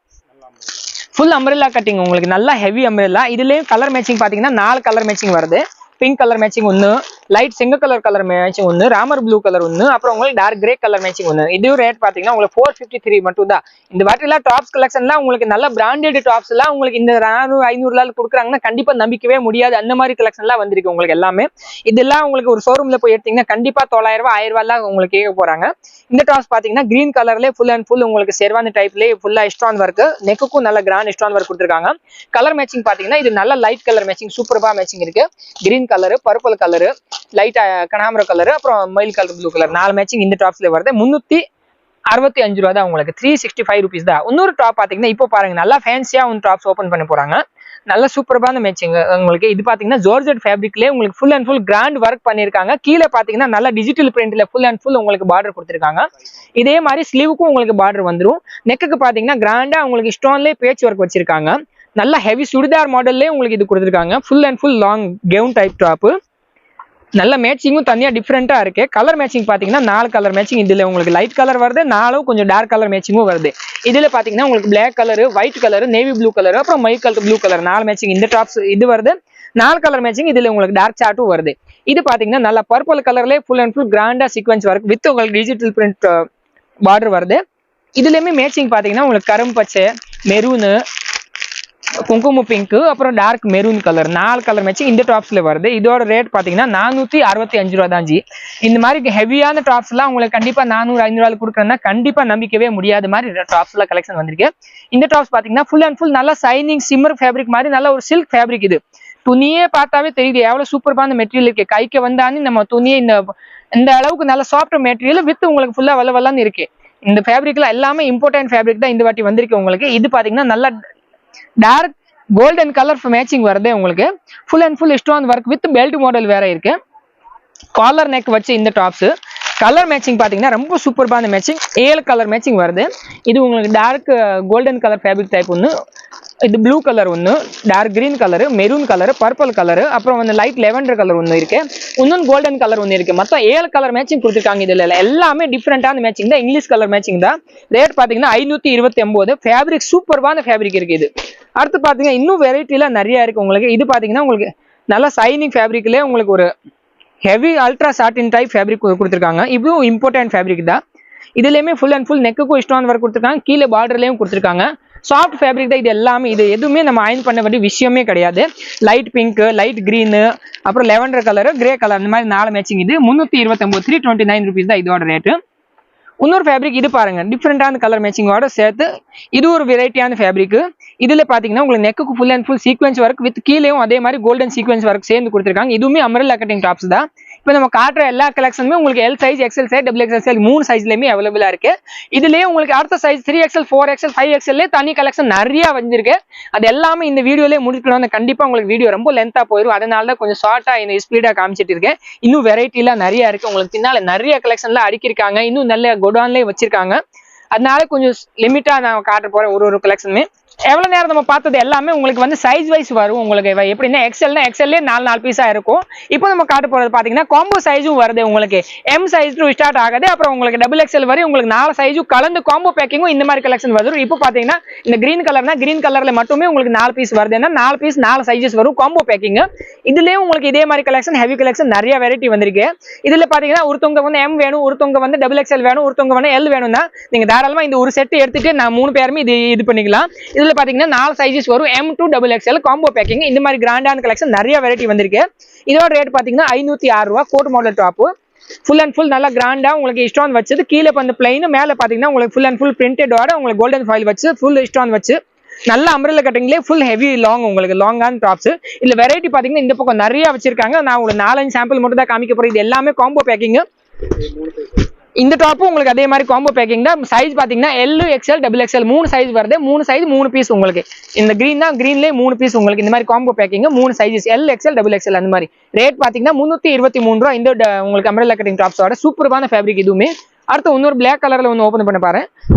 S1: ஃபுல் அம்ப்ரெல்லா கட்டிங், உங்களுக்கு நல்லா ஹெவி அம்ப்ரெல்லா. இதுலயும் கலர் மேட்சிங் பாத்தீங்கன்னா 4 கலர் மேட்சிங் வருது. பிங்க் கலர் மேட்சிங் ஒன்னு, லைட் செங்க கலர் மேட்சிங் ஒன்னு, ராமர் ப்ளூ கலர் ஒன்னு, அப்புறம் உங்களுக்கு டார்க் கிரே கலர் மேட்சிங் ஒன்னு. இது ரேட் பாத்தீங்கன்னா உங்களுக்கு 453 மட்டும் தான். இந்த வாட்டிலாம் டாப்ஸ் கலெக்ஷன்லாம் உங்களுக்கு நல்ல பிராண்டட் டாப்ஸ் எல்லாம் உங்களுக்கு இந்த 400 500 கொடுக்குறாங்கன்னா கண்டிப்பா நம்பிக்கவே முடியாது. அந்த மாதிரி கலெக்ஷன்லாம் வந்திருக்கு உங்களுக்கு எல்லாமே. இதெல்லாம் உங்களுக்கு ஒரு ஷோரூம்ல போய் எடுத்தீங்கன்னா கண்டிப்பா 900 ரூபாய் 1000 ரூபாய் உங்களுக்கு கேட்க போறாங்க. இந்த டாப்ஸ் பாத்தீங்கன்னா கிரீன் கலர்ல ஃபுல் அண்ட் ஃபுல் உங்களுக்கு செர்வானி டைப்லயே ஃபுல்லா ஸ்டோன் ஒர்க், நெக்குக்கும் நல்ல கிராண்ட் ஸ்டோன் ஒர்க் கொடுத்துருக்காங்க. கலர் மேட்சிங் பாத்தீங்கன்னா இது நல்ல லைட் கலர் மேட்சிங், சூப்பர்பா மேட்சிங் இருக்கு. Green colour, purple colour, light கனகாமர கலரு, அப்புறம் மயில் கலர், ப்ளூ கலர், 4 மேட்சிங் இந்த டாப்ஸ்ல வருது. 365 ரூபா தான் உங்களுக்கு, 365 ருபீஸ் தான். இன்னொரு டாப் பாத்தீங்கன்னா இப்போ பாருங்க நல்லா ஃபேன்சியா ஒரு டாப்ஸ் ஓபன் பண்ண போறாங்க. நல்ல சூப்பர்பான மேட்சிங் உங்களுக்கு. இது பாத்தீங்கன்னா ஜார்ஜெட் ஃபேப்ரிக்லயே உங்களுக்கு full and full grand work பண்ணிருக்காங்க. கீழே பாத்தீங்கன்னா நல்ல டிஜிட்டல் பிரிண்ட்ல ஃபுல் அண்ட் ஃபுல் உங்களுக்கு பார்டர் கொடுத்திருக்காங்க. இதே மாதிரி ஸ்லீவுக்கும் உங்களுக்கு பார்டர் வந்துரும். நெக்குக்கு பாத்தீங்கன்னா கிராண்டா உங்களுக்கு ஸ்டோன்லயே பேட்ச் ஒர்க் வச்சிருக்காங்க. நல்ல ஹெவி சுடிதார் மாடல்லே உங்களுக்கு இது கொடுத்துருக்காங்க. Full and full long gown type top. நல்ல மேட்சிங்கும் தனியா டிஃப்ரெண்டா இருக்கு. கலர் மேட்சிங் பாத்தீங்கன்னா 4 கலர் மேட்சிங். இதுல உங்களுக்கு லைட் கலர் வருது, 4 கொஞ்சம் டார்க் கலர் மேட்சிங்கும் வருது. இதுல பாத்தீங்கன்னா உங்களுக்கு black colour, white colour, navy blue colour, அப்புறம் மை கலர் ப்ளூ கலர், 4 மேட்சிங் இந்த டாப்ஸ் இது வருது. 4 கலர் மேட்சிங். இதுல உங்களுக்கு டார்க் சார்ட்டும் வருது. இது பாத்தீங்கன்னா நல்ல பர்பிள் கலர்ல ஃபுல் அண்ட் ஃபுல் கிராண்டா சீக்வென்ஸ் ஒர்க் வித் உங்களுக்கு டிஜிட்டல் பிரிண்ட் பார்டர் வருது. இதுலயுமே மேட்சிங் பாத்தீங்கன்னா உங்களுக்கு கரும்பு பச்சை, மெரூனு, குங்கும பிங்க், அப்புறம் dark maroon colour, 4 colour matching இந்த டாப்ஸ்ல வருது. இதோட ரேட் பாத்தீங்கன்னா 465 ரூபா தான் ஜி. இந்த மாதிரி ஹெவியான டாப்ஸ் எல்லாம் உங்களுக்கு கண்டிப்பா 400 500 கொடுக்குறேன்னா கண்டிப்பா நம்பிக்கவே முடியாத மாதிரி டாப்ஸ் எல்லாம் கலெக்ஷன் வந்திருக்கு. இந்த டாப்ஸ் பாத்தீங்கன்னா ஃபுல் அண்ட் ஃபுல் நல்லா சைனிங் சிம்மர் ஃபேப்ரிக் மாதிரி நல்ல ஒரு சில்க் ஃபேப்ரிக். இது துணியே பார்த்தாவே தெரியுது எவ்வளவு சூப்பர்பான மெட்டீரியல் இருக்கு. கைக்கு வந்தானே நம்ம துணியை இந்த அளவுக்கு நல்ல சாஃப்ட் மெட்டீரியல் வித் உங்களுக்கு ஃபுல்லா வல்லவல்லான்னு இருக்கு. இந்த ஃபேப்ரிக்ல எல்லாமே இம்போர்ட்டன்ட் ஃபேப்ரிக் தான் இந்த வாட்டி வந்திருக்கு உங்களுக்கு. இது பாத்தீங்கன்னா நல்ல டார்க் கோல்டன் கலர் மேட்சிங் வருது உங்களுக்கு. Full and full stone work with belt model வேற இருக்கு. காலர் நெக் வச்சு இந்த டாப்ஸ் கலர் மேட்சிங் பாத்தீங்கன்னா ரொம்ப சூப்பரான மேட்சிங் 7 கலர் மேட்சிங் வருது இது உங்களுக்கு dark golden colour fabric type ஒன்று இது ப்ளூ கலர் ஒன்று dark green colour maroon colour purple colour அப்புறம் வந்து லைட் லெவெண்டர் கலர் ஒன்று இருக்கு இன்னொன்று கோல்டன் கலர் ஒன்று இருக்கு மொத்தம் 7 கலர் மேட்சிங் கொடுத்துருக்காங்க இதுல எல்லாமே டிஃப்ரெண்டான மேட்சிங் தான் இங்கிலீஷ் கலர் மேட்சிங் தான் ரேட் பாத்தீங்கன்னா 529 ஃபேப்ரிக் சூப்பரான ஃபேப்ரிக் இருக்கு இது அடுத்து பாத்தீங்கன்னா இன்னும் வெரைட்டில நிறைய இருக்கு உங்களுக்கு இது பாத்தீங்கன்னா உங்களுக்கு நல்ல சைனிங் ஃபேப்ரிக்லயே உங்களுக்கு ஒரு heavy ultra satin type fabric கொடுத்துருக்காங்க இதுவும் இம்பார்ட்டன்ட் ஃபேப்ரிக் தான் இதுலயுமே ஃபுல் அண்ட் ஃபுல் நெக்குக்கும் ஸ்டோன் ஒர்க் கொடுத்துருக்காங்க கீழே பார்டர்லயும் கொடுத்துருக்காங்க சாஃப்ட் ஃபேப்ரிக் தான் இது எல்லாமே இது எதுவுமே நம்ம அயன் பண்ண வேண்டிய விஷயமே கிடையாது லைட் பிங்க் லைட் கிரீன் அப்புறம் லெவண்டர் கலர் கிரே கலர் அந்த மாதிரி 4 மேட்சிங் இது 329 329 rupees தான் இதோட ரேட்டு இன்னொரு ஃபேப்ரிக் இது பாருங்க டிஃப்ரெண்டான கலர் மேட்சிங்கோட சேர்த்து இது ஒரு வெரைட்டியான ஃபேப்ரிக் இதுல பாத்தீங்கன்னா உங்களுக்கு நெக்குக்கு full and full sequins work with கீழேயும் அதே மாதிரி கோல்டன் சீக்வென்ஸ் ஒர்க் சேர்ந்து கொடுத்துருக்காங்க இதுவுமே அம்ரெல்லா கட்டிங் டாப்ஸ் தான் இப்போ நம்ம காட்டுற எல்லா கலெக்ஷனுமே உங்களுக்கு L size XL size double XL size 3 சைஸ்லயுமே அவைலபிளா இருக்கு இதுலயே உங்களுக்கு அடுத்த சைஸ் 3XL 4XL 5XL தனி கலெக்ஷன் நிறைய வந்திருக்கு அது எல்லாமே இந்த வீடியோலயே முடிக்கணும் கண்டிப்பா உங்களுக்கு வீடியோ ரொம்ப லென்த்தா போயிடும் அதனால தான் கொஞ்சம் ஷார்ட்டா இந்த ஸ்பீடா காமிச்சிட்டு இருக்கேன் இன்னும் வெரைட்டிலாம் நிறைய இருக்கு உங்களுக்கு பின்னால நிறைய கலெக்ஷன்லாம் அடுக்கிருக்காங்க இன்னும் நல்ல கோடவுன்லயே வச்சிருக்காங்க அதனால கொஞ்சம் லிமிட்டா நான் காட்ட போறேன் ஒரு கலெக்ஷனுமே எவ்வளவு நேரம் நம்ம பார்த்தது எல்லாமே உங்களுக்கு வந்து சைஸ் வைஸ் வரும் உங்களுக்கு எப்படின்னா எக்ஸ்எல்னா எக்ஸ்எல்லே 4 பீஸா இருக்கும் இப்போ நம்ம காட்ட போறது பாத்தீங்கன்னா காம்போ சைஸும் வருது உங்களுக்கு எம் சைஸ் டு ஸ்டார்ட் ஆகுது அப்புறம் உங்களுக்கு டபுள் எக்ஸ்எல் வரை உங்களுக்கு 4 சைஸும் கலந்து காம்போ பேக்கிங்கும் இந்த மாதிரி கலெக்ஷன் வரும் இப்போ பாத்தீங்கன்னா இந்த கிரீன் கலர்னா கிரீன் கலர்ல மட்டுமே உங்களுக்கு 4 பீஸ் வருது ஏன்னா 4 பீஸ் 4 சைஸஸ் வரும் காம்போ பேக்கிங் இதுலயும் உங்களுக்கு இதே மாதிரி கலெக்ஷன் ஹெவி கலெக்ஷன் நிறைய வெரைட்டி வந்திருக்கு இதுல பாத்தீங்கன்னா ஒருத்தவங்க வந்து எம் வேணும் ஒருத்தவங்க வந்து டபுள் எக்ஸ்எல் வேணும் ஒருத்தவங்க வந்து எல் வேணும்னா நீங்க தாராளமா இந்த ஒரு செட் எடுத்துட்டு நான் 3 பேருமே இது பண்ணிக்கலாம் இதுல பாத்தீங்கன்னா 4 சைஸஸ் வரும் M to XXL combo packing இந்த மாதிரி கிராண்டான கலெக்ஷன் நிறைய வெரைட்டி வந்திருக்கு இதோட ரேட் பாத்தீங்கன்னா 506 ரூபாய் code model top full and full நல்லா கிராண்டா உங்களுக்கு ஸ்டோன் வச்சது கீழே வந்து பிளைன் மேல பாத்தீங்கன்னா உங்களுக்கு ஃபுல் அண்ட் ஃபுல் பிரிண்டடோட உங்களுக்கு கோல்டன் ஃபாயில் வச்சு ஃபுல் ஸ்டோன் வச்சு நல்ல அம்ரெல்லா கட்டிங்லயே ஃபுல் ஹெவி லாங் உங்களுக்கு லாங்கான டாப்ஸ் இல்ல வெரைட்டி பாத்தீங்கன்னா இந்த பக்கம் நிறைய வச்சிருக்காங்க நான் உங்களுக்கு 4-5 சாம்பிள் மட்டும் தான் காமிக்க போறேன் இது எல்லாமே காம்போ பேக்கிங் இந்த டாப்பும் உங்களுக்கு அதே மாதிரி காம்போ பேக்கிங் தான் சைஸ் பாத்தீங்கன்னா L XL double XL 3 size வருது 3 சைஸ் 3 பீஸ் உங்களுக்கு இந்த கிரீன் தான் கிரீன்லயே 3 பீஸ் உங்களுக்கு இந்த மாதிரி combo packing 3 sizes L XL double XL அந்த மாதிரி ரேட் பாத்தீங்கன்னா 323 ரூபாய் இந்த உங்களுக்கு அம்ரெல்லா கட்டிங் டாப்ஸோட சூப்பரான ஃபேப்ரிக் இதுவுமே அடுத்து இன்னொரு பிளாக் கலர்ல ஒன்னு ஓபன் பண்ண பாரு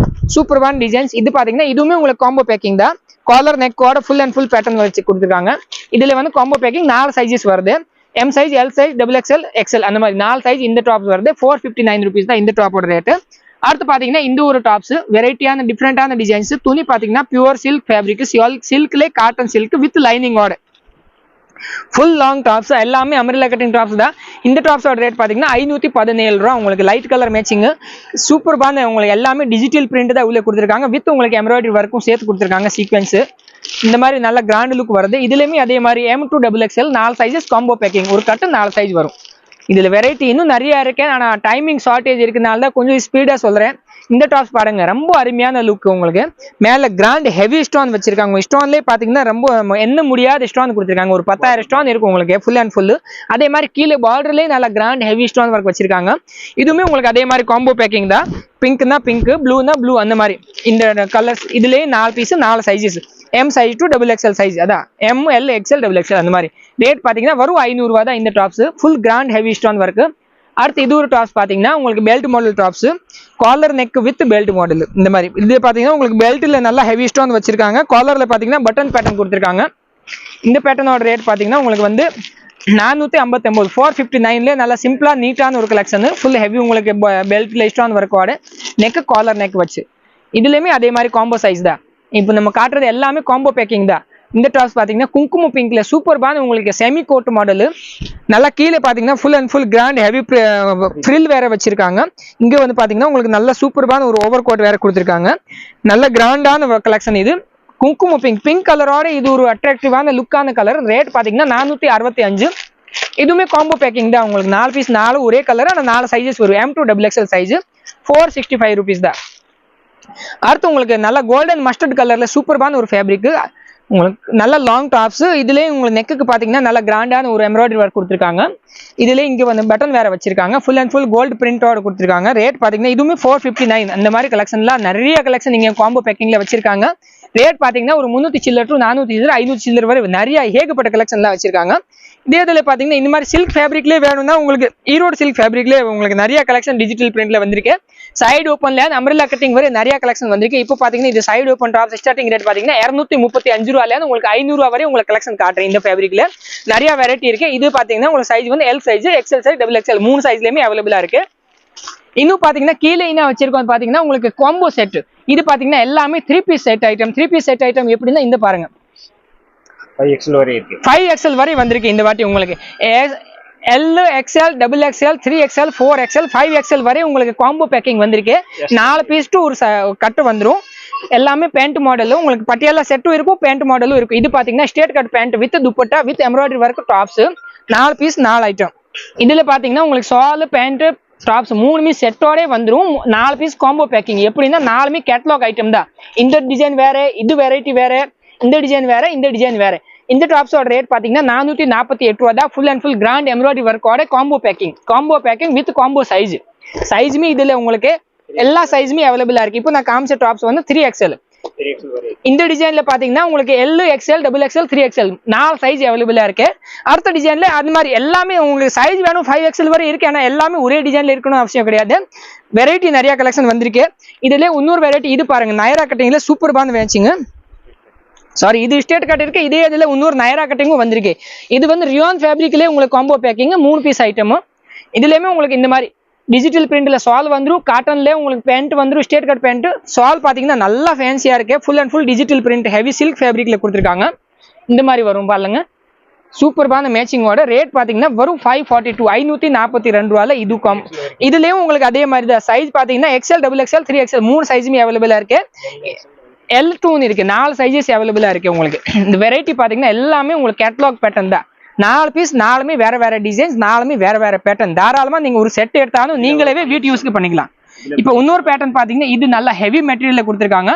S1: சூப்பரான டிசைன்ஸ் இது பாத்தீங்கன்னா இதுவுமே உங்களுக்கு காம்போ பேக்கிங் தான் காலர் நெக்கோட ஃபுல் அண்ட் ஃபுல் பேட்டர்ன் வச்சு கொடுத்துருக்காங்க இதுல வந்து காம்போ பேக்கிங் 4 சைஸஸ் வருது M size, L size, XXL, XL அந்த மாதிரி 4 சைஸ் இந்த டாப்ஸ் வருது 459 rupees தான் இந்த டாப்போட ரேட் அடுத்து பாத்தீங்கன்னா இந்த ஒரு டாப்ஸ் வெரைட்டியான டிஃபரெண்டான டிசைன்ஸ் துணி பாத்தீங்கன்னா பியூர் சில்க் ஃபேப்ரிக் சில்க்லே காட்டன் சில்க் வித் லைனிங்கோட ஃபுல் லாங் டாப்ஸ் எல்லாமே அம்ரெல்லா கட்டிங் டாப்ஸ் தான் இந்த டாப்ஸோட ரேட் பாத்தீங்கன்னா 517 ரூபாய் உங்களுக்கு லைட் கலர் மேட்சிங் சூப்பரான உங்களுக்கு எல்லாமே டிஜிட்டல் பிரிண்ட் தான் உள்ள கொடுத்துருக்காங்க வித் உங்களுக்கு எம்ப்ராய்டரி ஒர்க்கும் சேர்த்து கொடுத்துருக்காங்க சீக்வென்ஸ் இந்த மாதிரி நல்ல கிராண்ட் லுக் வருது இதுலயுமே அதே மாதிரி M to XXL 4 sizes combo packing ஒரு கட்டு 4 சைஸ் வரும் இதுல வெரைட்டி இன்னும் நிறைய இருக்கு ஆனா டைமிங் ஷார்டேஜ் இருக்கனால தான் கொஞ்சம் ஸ்பீடா சொல்றேன் இந்த டாப்ஸ் பாருங்க ரொம்ப அருமையான லுக் உங்களுக்கு மேல கிராண்ட் ஹெவி ஸ்டோன் வச்சிருக்காங்க ஸ்டோன்லயே பாத்தீங்கன்னா ரொம்ப என்ன முடியாத ஸ்டோன் கொடுத்துருக்காங்க ஒரு 10,000 ஸ்டோன் இருக்கும் உங்களுக்கு ஃபுல் அண்ட் ஃபுல் அதே மாதிரி கீழே பார்டர்லயே நல்ல கிராண்ட் ஹெவி ஸ்டோன் ஒர்க் வச்சிருக்காங்க இதுவுமே உங்களுக்கு அதே மாதிரி காம்போ பேக்கிங் தான் பிங்க்னா பிங்க் ப்ளூனா ப்ளூ அந்த மாதிரி இந்த கலர்ஸ் இதுலயே 4 piece 4 sizes M size to XXL size அதான் M L XL XXL அந்த மாதிரி ரேட் பாத்தீங்கன்னா வரும் 500 ரூபாய் தான் இந்த tops full grand heavy stone work அடுத்து இது ஒரு டாப்ஸ் பாத்தீங்கன்னா உங்களுக்கு belt model tops collar neck with belt model இந்த மாதிரி இது பாத்தீங்கன்னா உங்களுக்கு பெல்ட்ல நல்லா ஹெவி ஸ்டோன் வச்சிருக்காங்க காலர்ல பாத்தீங்கன்னா பட்டன் பேட்டர்ன் கொடுத்துருக்காங்க இந்த பேட்டர்னோட ரேட் பாத்தீங்கன்னா உங்களுக்கு வந்து 459 459ல நல்லா சிம்பிளா நீட்டான ஒரு கலெக்ஷன் ஃபுல் ஹெவி உங்களுக்கு பெல்ட்ல ஸ்டோன் ஒர்க்கோட நெக் காலர் நெக் வச்சு இதுலயுமே அதே மாதிரி காம்போ சைஸ் தான் இப்போ நம்ம காட்டுறது எல்லாமே காம்போ பேக்கிங் தான் இந்த டாப்ஸ் பாத்தீங்கன்னா குங்கும பிங்க்ல சூப்பர்பான உங்களுக்கு செமி கோட் மாடல் நல்லா கீழே பாத்தீங்கன்னா full and full grand heavy frill வேற வச்சிருக்காங்க இங்க வந்து பாத்தீங்கன்னா உங்களுக்கு நல்ல சூப்பர்பான ஒரு ஓவர் கோட் வேற கொடுத்துருக்காங்க நல்ல கிராண்டான கலெக்ஷன் இது குங்கும பிங்க் கலரோட இது ஒரு அட்ராக்டிவான லுக்கான கலர் ரேட் பாத்தீங்கன்னா 465 இதுவுமே காம்போ பேக்கிங் தான் உங்களுக்கு 4 பீஸ் 4 ஒரே கலர் ஆனா 4 சைஸஸ் வரும் M to XXL size 465 rupees தான் அடுத்து உங்களுக்கு நல்ல கோல்டன் மஸ்டர்ட் கலர்ல சூப்பர்பான ஒரு ஃபேப்ரிக் உங்களுக்கு நல்ல லாங் டாப்ஸ் இதுலயே உங்களுக்கு நெக்குக்கு பாத்தீங்கன்னா நல்ல கிராண்டான ஒரு எம்ப்ராய்டரி ஒர்க் கொடுத்துருக்காங்க இதுலயே இங்க வந்து பட்டன் வேற வச்சிருக்காங்க ஃபுல் அண்ட் ஃபுல் கோல்டு பிரிண்டோட கொடுத்துருக்காங்க ரேட் பாத்தீங்கன்னா இதுவுமே 459 அந்த மாதிரி கலெக்ஷன்லாம் நிறைய கலெக்ஷன் நீங்க காம்போ பேக்கிங்ல வச்சிருக்காங்க ரேட் பாத்தீங்கன்னா ஒரு 300 சில்லர் டு 400 சில்லர் 500 சில்லர் வரை நிறைய ஏகப்பட்ட கலெக்ஷன்லாம் வச்சிருக்காங்க இதே இதில் பார்த்தீங்கன்னா இந்த மாதிரி சில்க் ஃபேப்ரிக்லேயே வேணும்னா உங்களுக்கு ஈரோடு சில்க் ஃபேப்ரிக்லேயே உங்களுக்கு நிறைய கலெக்ஷன் டிஜிட்டல் பிரிண்ட்ல வந்திருக்கு. சைடு ஓப்பன்ல அம்பரலா கட்டிங் வரை நிறைய கலெக்ஷன் வந்திருக்கு. இப்போ பார்த்தீங்கன்னா இது side open top starting rate பார்த்தீங்கன்னா 235 ரூபாயில உங்களுக்கு 500 ரூபா வரை உங்களுக்கு கலெக்ஷன் காட்டுறேன். இந்த ஃபேப்ரிக்ல நிறைய வெரைட்டி இருக்கு. இது பார்த்தீங்கன்னா உங்களுக்கு சைஸ் வந்து L size, XL size, double XL 3 சைஸ்லயுமே அவைலபிளா இருக்கு. இன்னும் பாத்தீங்கன்னா கீழே என்ன வச்சிருக்கோம் பாத்தீங்கன்னா உங்களுக்கு காம்போ செட். இது பாத்தீங்கன்னா எல்லாமே 3 piece set item. 3 piece set item எப்படின்னா இந்த பாருங்க
S2: 5XL வரை இருக்கு.
S1: 5XL வரை வந்திருக்கு இந்த வாட்டி உங்களுக்கு. L XL, double XL, 3XL, 4XL, 5XL வரை உங்களுக்கு காம்போ பேக்கிங் வந்திருக்கு. 4 பீஸ் டு ஒரு கட்டு வந்துடும். எல்லாமே பேண்ட் மாடலும் உங்களுக்கு பட்டியாலா செட்டும் இருக்கும், பேண்ட் மாடலும் இருக்கும். இது பாத்தீங்கன்னா straight cut pant with dupatta with embroidery work tops 4 piece 4 item. இதுல பாத்தீங்கன்னா உங்களுக்கு ஷால், பேண்ட், டாப்ஸ் 3மே செட்டோட வந்துடும். 4 பீஸ் காம்போ பேக்கிங். எப்படின்னா 4மே கேட்டலாக் ஐட்டம் தான். இந்த டிசைன் வேற, இது வெரைட்டி வேற, இந்த டிசைன் வேற, இந்த டிசைன் வேற. இந்த டாப்ஸோட ரேட் பாத்தீங்கன்னா 448 ரூபா தான். Full and full grand embroidery ஒர்க்கோட combo packing with combo size. சைஸுமே இதுல உங்களுக்கு எல்லா சைஸுமே அவைலபிளா இருக்கு. இப்போ நான் காமிச்ச டாப்ஸ் வந்து 3XL. இந்த டிசைன்ல பாத்தீங்கன்னா உங்களுக்கு L, XL, double XL, 3XL 4 size அவைலபிளா இருக்கு. அடுத்த டிசைன்ல அது மாதிரி எல்லாமே உங்களுக்கு சைஸ் வேணும் 5XL வரை இருக்கு. ஆனா எல்லாமே ஒரே டிசைன்ல இருக்கணும் அவசியம் கிடையாது. வெரைட்டி நிறைய கலெக்ஷன் வந்திருக்கு. இதுல இன்னொரு வெரைட்டி இது பாருங்க, நயரா கட்டிங்ல சூப்பர் பாந்து வேச்சிங்க. சாரி, இது ஸ்ட்ரெயிட் கட் இருக்கு. இதே இதுல இன்னொரு நயரா கட்டிங்கும் வந்திருக்கு. இது வந்து ரியான் ஃபேப்ரிக்லயே உங்களுக்கு காம்போ பேக்கிங் 3 பீஸ் ஐட்டம். இதுலயுமே உங்களுக்கு இந்த மாதிரி டிஜிட்டல் பிரிண்ட்ல சால் வந்துடும். காட்டன்ல உங்களுக்கு பேண்ட் வந்துடும், ஸ்ட்ரெயிட் கட் பேண்ட். சால் பாத்தீங்கன்னா நல்லா ஃபேன்சியா இருக்கு. Full and full digital print heavy silk ஃபேப்ரிக்ல கொடுத்துருக்காங்க. இந்த மாதிரி வரும் பாருங்க. சூப்பர்பான மேட்சிங்கோட ரேட் பாத்தீங்கன்னா வரும் 542 542 ரூபாயில. இது இதுலயும் உங்களுக்கு அதே மாதிரி தான். சைஸ் பாத்தீங்கன்னா எக்ஸ்எல், டபுள் எக்ஸ்எல், 3XL 3 சைஸுமே அவைலபிளா இருக்கு. L2 இருக்கு. 4 சைஸஸ் அவைலபிளா இருக்கு உங்களுக்கு. இந்த வெரைட்டி பாத்தீங்கன்னா எல்லாமே உங்களுக்கு கேட்டலாக் பேட்டர்ன் தான். 4 பீஸ் 4மே வேற வேற டிசைன்ஸ், 4மே வேற வேற பேட்டர்ன். தாராளமா நீங்க ஒரு செட் எடுத்தாலும் நீங்களே வீட்டு யூஸ்க்கு பண்ணிக்கலாம். இப்போ இன்னொரு பேட்டர்ன் பாத்தீங்கன்னா இது நல்ல ஹெவி மெட்டீரியல்ல கொடுத்துருக்காங்க.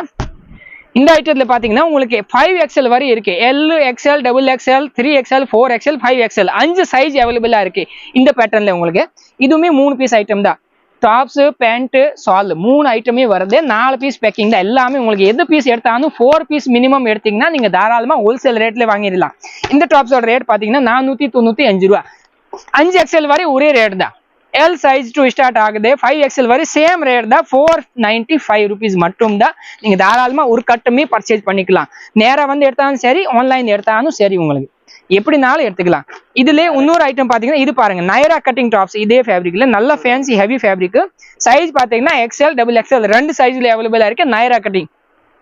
S1: இந்த ஐட்டத்துல பாத்தீங்கன்னா உங்களுக்கு 5XL வரை இருக்கு. L, XL, double XL, 3XL, 4XL, 5XL 5 size அவைலபிளா இருக்கு இந்த பேட்டர்ன்ல உங்களுக்கு. இதுவுமே 3 பீஸ் ஐட்டம் தான். டாப்ஸ், பேண்ட், சால் 3 ஐட்டமே வருது. 4 பீஸ் பேக்கிங் தான். எல்லாமே உங்களுக்கு எது பீஸ் எடுத்தாலும் 4 பீஸ் மினிமம் எடுத்தீங்கன்னா நீங்க தாராளமா ஹோல்சேல் ரேட்ல வாங்கிடலாம். இந்த டாப்ஸோட ரேட் பாத்தீங்கன்னா 495 ரூபா. 5XL வரை ஒரே ரேட் தான். எல் சைஸ் டு ஸ்டார்ட் ஆகுது. 5XL வரை சேம் ரேட் தான். 495 ருபீஸ் மட்டும் தான். நீங்க தாராளமா ஒரு கட்டுமே பர்ச்சேஸ் பண்ணிக்கலாம். நேரா வந்து எடுத்தாலும் சரி, ஆன்லைன் எடுத்தாலும் சரி, உங்களுக்கு எப்படினாலும் எடுத்துக்கலாம். இதுல இன்னொரு ஐட்டம் பாத்தீங்கன்னா இது பாருங்க, நயரா கட்டிங் டாப்ஸ். இதே ஃபேப்ரிக்ல நல்ல ஃபேன்சி ஹெவி ஃபேப்ரிக். சைஸ் பாத்தீங்கன்னா எக்ஸ்எல், டபுள் எக்ஸ்எல் 2 சைஸ்ல அவைலபிளா இருக்கு. Nayara cutting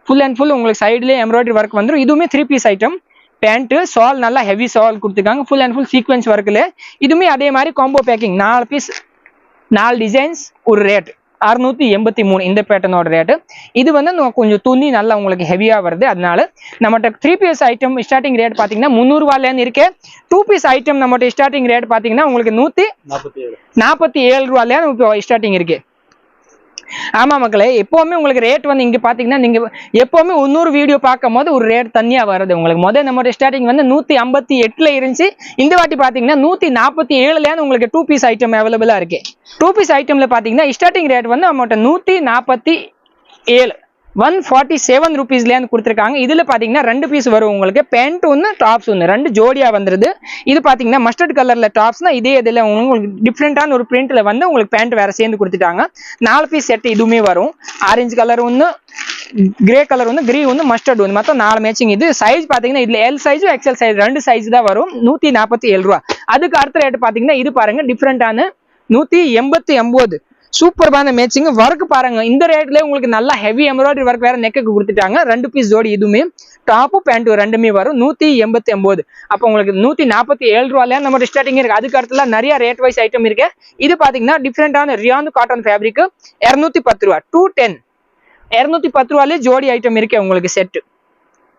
S1: full and full உங்களுக்கு சைடுல எம்ப்ராய்டரி ஒர்க் வந்துடும். இதுவுமே 3 பீஸ் ஐட்டம். பேண்ட், சால் நல்லா ஹெவி சால் கொடுத்துருக்காங்க. ஃபுல் அண்ட் ஃபுல் சீக்வன்ஸ் ஒர்க்ல. இதுவுமே அதே மாதிரி காம்போ பேக்கிங் 4 பீஸ் 4 டிசைன்ஸ் ஒரு ரேட் 683 இந்த பேட்டர்னோட ரேட். இது வந்து கொஞ்சம் துணி நல்லா உங்களுக்கு ஹெவியா வருது. அதனால நம்மகிட்ட 3 பீஸ் ஐட்டம் ஸ்டார்டிங் ரேட் பாத்தீங்கன்னா 300 ரூபாயில இருக்கு. 2 பீஸ் ஐட்டம் நம்மகிட்ட ஸ்டார்டிங் ரேட் பாத்தீங்கன்னா உங்களுக்கு 147 ரூபாயில ஸ்டார்டிங் இருக்கு. ஆமா மக்களே, எப்பவுமே உங்களுக்கு ரேட் வந்து இங்க பாத்தீங்கன்னா நீங்க எப்பவுமே இன்னொரு வீடியோ பார்க்கும் போது ஒரு ரேட் தனியா வருது உங்களுக்கு. முதல் நம்ம ஸ்டார்டிங் வந்து 158ல இருந்துச்சு. இந்த வாட்டி பாத்தீங்கன்னா 147ல உங்களுக்கு 2 பீஸ் ஐட்டம் அவைலபிளா இருக்கு. 2 பீஸ் ஐட்டம்ல பாத்தீங்கன்னா ஸ்டார்டிங் ரேட் வந்து நம்மகிட்ட 147 147 ருபீஸ்ல கொடுத்துருக்காங்க. இதுல பாத்தீங்கன்னா 2 பீஸ் வரும் உங்களுக்கு. பேண்ட் ஒன்று, டாப்ஸ் ஒன்று, 2 ஜோடியா வந்துருது. இது பாத்தீங்கன்னா மஸ்டர்ட் கலர்ல டாப்ஸ்னா இதே இதுல உங்களுக்கு டிஃப்ரெண்டான ஒரு பிரிண்ட்ல வந்து உங்களுக்கு பேண்ட் வேற சேர்ந்து கொடுத்துட்டாங்க. 4 பீஸ் செட் இதுவுமே வரும். ஆரஞ்சு கலர் ஒன்று, கிரே கலர் ஒன்று, கிரீன் ஒன்று, மஸ்டர்ட் ஒன்று, மொத்தம் 4 மேட்சிங். இது சைஸ் பாத்தீங்கன்னா இதுல L size, XL size 2 size தான் வரும். 147 ரூபா. அதுக்கு அடுத்த ரேட் பாத்தீங்கன்னா இது பாருங்க டிஃப்ரெண்டான 189. சூப்பர்பான மேட்சிங் ஒர்க் பாருங்க. இந்த ரேட்ல உங்களுக்கு நல்லா ஹெவி எம்ப்ராய்டரி ஒர்க் வேற நெக்குக்கு கொடுத்துட்டாங்க. 2 பீஸ் ஜோடி இதுவுமே டாப்பு பேண்ட் 2மே வரும். 189. அப்போ உங்களுக்கு 147 ரூபாயில நம்ம ஸ்டார்டிங் இருக்கு. அதுக்கு அடுத்துல நிறைய ரேட் வைஸ் ஐட்டம் இருக்கு. இது பாத்தீங்கன்னா டிஃப்ரெண்டான ரியான் காட்டன் ஃபேப்ரிக் 210 ரூபா. 210 ரூபாயிலே ஜோடி ஐட்டம் இருக்கு உங்களுக்கு. செட்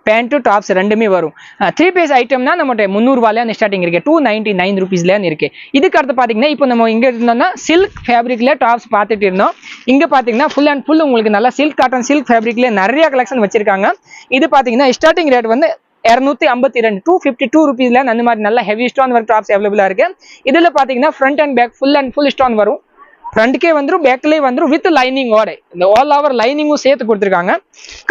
S1: பேண்ட், டாப்ஸ் 2மே வரும். 3 பீஸ் ஐட்டம்னா நம்மகிட்ட 300 ரூபாயில ஸ்டார்டிங் இருக்கு. 299 ருபீஸ்ல இருக்கு. இதுக்கு அடுத்து பாத்தீங்கன்னா இப்போ நம்ம இங்க இருந்தோம்னா சில்க் ஃபேப்ரிக்ல டாப்ஸ் பார்த்துட்டு இருந்தோம். இங்க பாத்தீங்கன்னா ஃபுல் அண்ட் ஃபுல் உங்களுக்கு நல்லா சில்க் காட்டன் சில்க் ஃபேப்ரிக்ல நிறைய கலெக்ஷன் வச்சிருக்காங்க. இது பாத்தீங்கன்னா ஸ்டார்டிங் ரேட் வந்து 252 252 ருபீஸ்ல அந்த மாதிரி நல்ல ஹெவி ஸ்டோன் ஒர்க் டாப்ஸ் அவைலபிளா இருக்கு. இதுல பாத்தீங்கன்னா front and back full and full stone வரும். ஃப்ரண்ட்கே வந்துடும், பேக்லேயே வந்துடும் வித் லைனிங்கோட. இந்த ஆல் ஓவர் லைனிங்கும் சேர்த்து கொடுத்துருக்காங்க.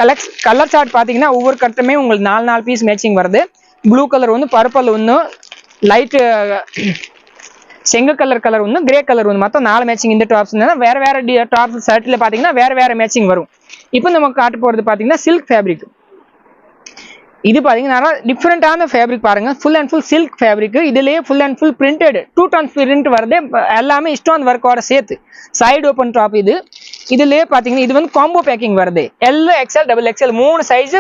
S1: கலர் சார்ட் பார்த்தீங்கன்னா ஒவ்வொரு கட்டுமே உங்களுக்கு 4 பீஸ் மேட்சிங் வருது. ப்ளூ கலர் ஒன்று, பர்பிள் ஒன்று, லைட் செங்க கலர் ஒன்று, கிரே கலர் ஒன்று, மொத்தம் 4 மேட்சிங். இந்த டாப்ஸ் வேற வேற டாப் ஷர்ட்ல பாத்தீங்கன்னா வேற வேற மேட்சிங் வரும். இப்போ நமக்கு காட்ட போறது பாத்தீங்கன்னா சில்க் ஃபேப்ரிக். இது பாத்தீங்கன்னா டிஃப்ரெண்டான ஃபேப்ரிக் பாருங்க, full and full silk fabric. இதுலயே full and full printed 2 tone print வருது, எல்லாமே ஸ்டோன் ஒர்க்கோட சேர்த்து சைடு ஓப்பன் டாப். இதுலயே பாத்தீங்கன்னா இது வந்து காம்போ பேக்கிங் வருது. L XL double XL 3 size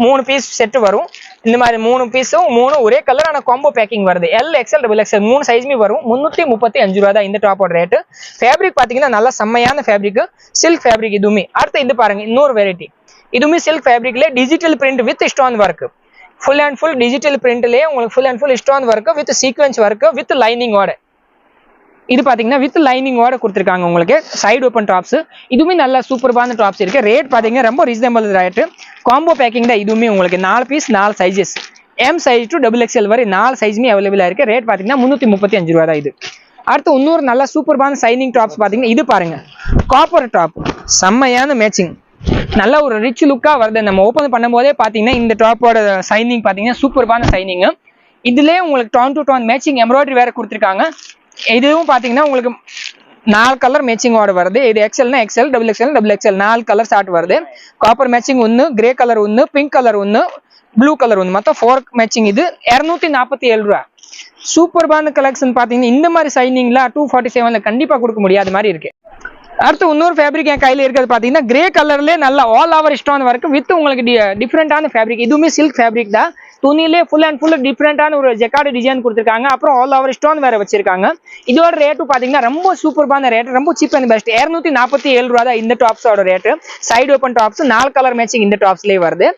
S1: 3 piece set வரும். இந்த மாதிரி 3 பீஸும் 3 ஒரே கலர் ஆன காம்போ பேக்கிங் வருது. எல் எக்ஸ்எல் டபுள் எக்ஸ்எல் 3 சைஸ்மே வரும். 335 ரூபா தான் இந்த டாப்போட ரேட்டு. ஃபேப்ரிக் பாத்தீங்கன்னா நல்லா செம்மையான ஃபேப்ரிக், சில்க் ஃபேப்ரிக் இதுவுமே. அடுத்து இது பாருங்க இன்னொரு வெரைட்டி. இதுவுமே சில்க் ஃபேப்ரிக்ல digital print with stone work. Full and full digital பிரிண்ட்லயே உங்களுக்கு full and full stone work with sequins work with லைனிங்கோட. இது பாத்தீங்கன்னா வித் லைனிங்கோட கொடுத்துருக்காங்க உங்களுக்கு. Side open tops. இதுவுமே நல்ல சூப்பர்பான டாப்ஸ் இருக்கு. ரேட் பாத்தீங்கன்னா ரொம்ப ரீசனபிள் ரேட். காம்போ பேக்கிங் தான் இதுவுமே உங்களுக்கு. 4 piece 4 sizes, M size to double XL வரை 4 சைஸுமே அவைலபிளா இருக்கு. ரேட் பாத்தீங்கன்னா 335 ரூபா தான் இது. அடுத்து இன்னொரு நல்ல சூப்பர்பான சைனிங் டாப்ஸ் பாத்தீங்கன்னா இது பாருங்க, காப்பர் டாப். செம்மையான மேட்சிங், நல்ல ஒரு ரிச் லுக்கா வருது. நம்ம ஓப்பன் பண்ணும் போதே பாத்தீங்கன்னா இந்த டாப்போட சைனிங் பாத்தீங்கன்னா சூப்பர்பான சைனிங். இதுலயே உங்களுக்கு tone to tone matching embroidery வேற கொடுத்துருக்காங்க. இதுவும் பாத்தீங்கன்னா உங்களுக்கு 4 கலர் மேட்சிங்கோட வருது. இது எக்ஸ்எல்னா XL, double XL double XL 4 colour chart வருது. காப்பர் மேட்சிங் ஒன்று, கிரே கலர் ஒன்று, பிங்க் கலர் ஒன்று, ப்ளூ கலர் ஒன்று, மொத்தம் 4 மேட்சிங். இது 247 ரூபா. சூப்பர்பான கலெக்ஷன் பாத்தீங்கன்னா இந்த மாதிரி சைனிங்ல 247ல கண்டிப்பா கொடுக்க முடியாத மாதிரி இருக்கு. அடுத்து இன்னொரு ஃபேப்ரிக் என் கையில இருக்கிறது பாத்தீங்கன்னா கிரே கலர்ல நல்ல all over stone work with உங்களுக்கு டிஃப்ரெண்டான ஃபேப்ரிக். இதுவுமே சில்க் ஃபேப்ரிக் தான். துணியிலே ஃபுல் அண்ட் ஃபுல் டிஃப்ரெண்டான ஒரு ஜெக்கார்டு டிசைன் கொடுத்துருக்காங்க. அப்புறம் ஆல் ஓவர் ஸ்டோன் வேற வச்சிருக்காங்க. இதோட ரேட்டு பாத்தீங்கன்னா ரொம்ப சூப்பர்பான ரேட், ரொம்ப சீப் அண்ட் பெஸ்ட். 247 ரூபா தான் இந்த டாப்ஸோட rate. Side open tops 4 colour matching இந்த டாப்ஸ்லயே வருது.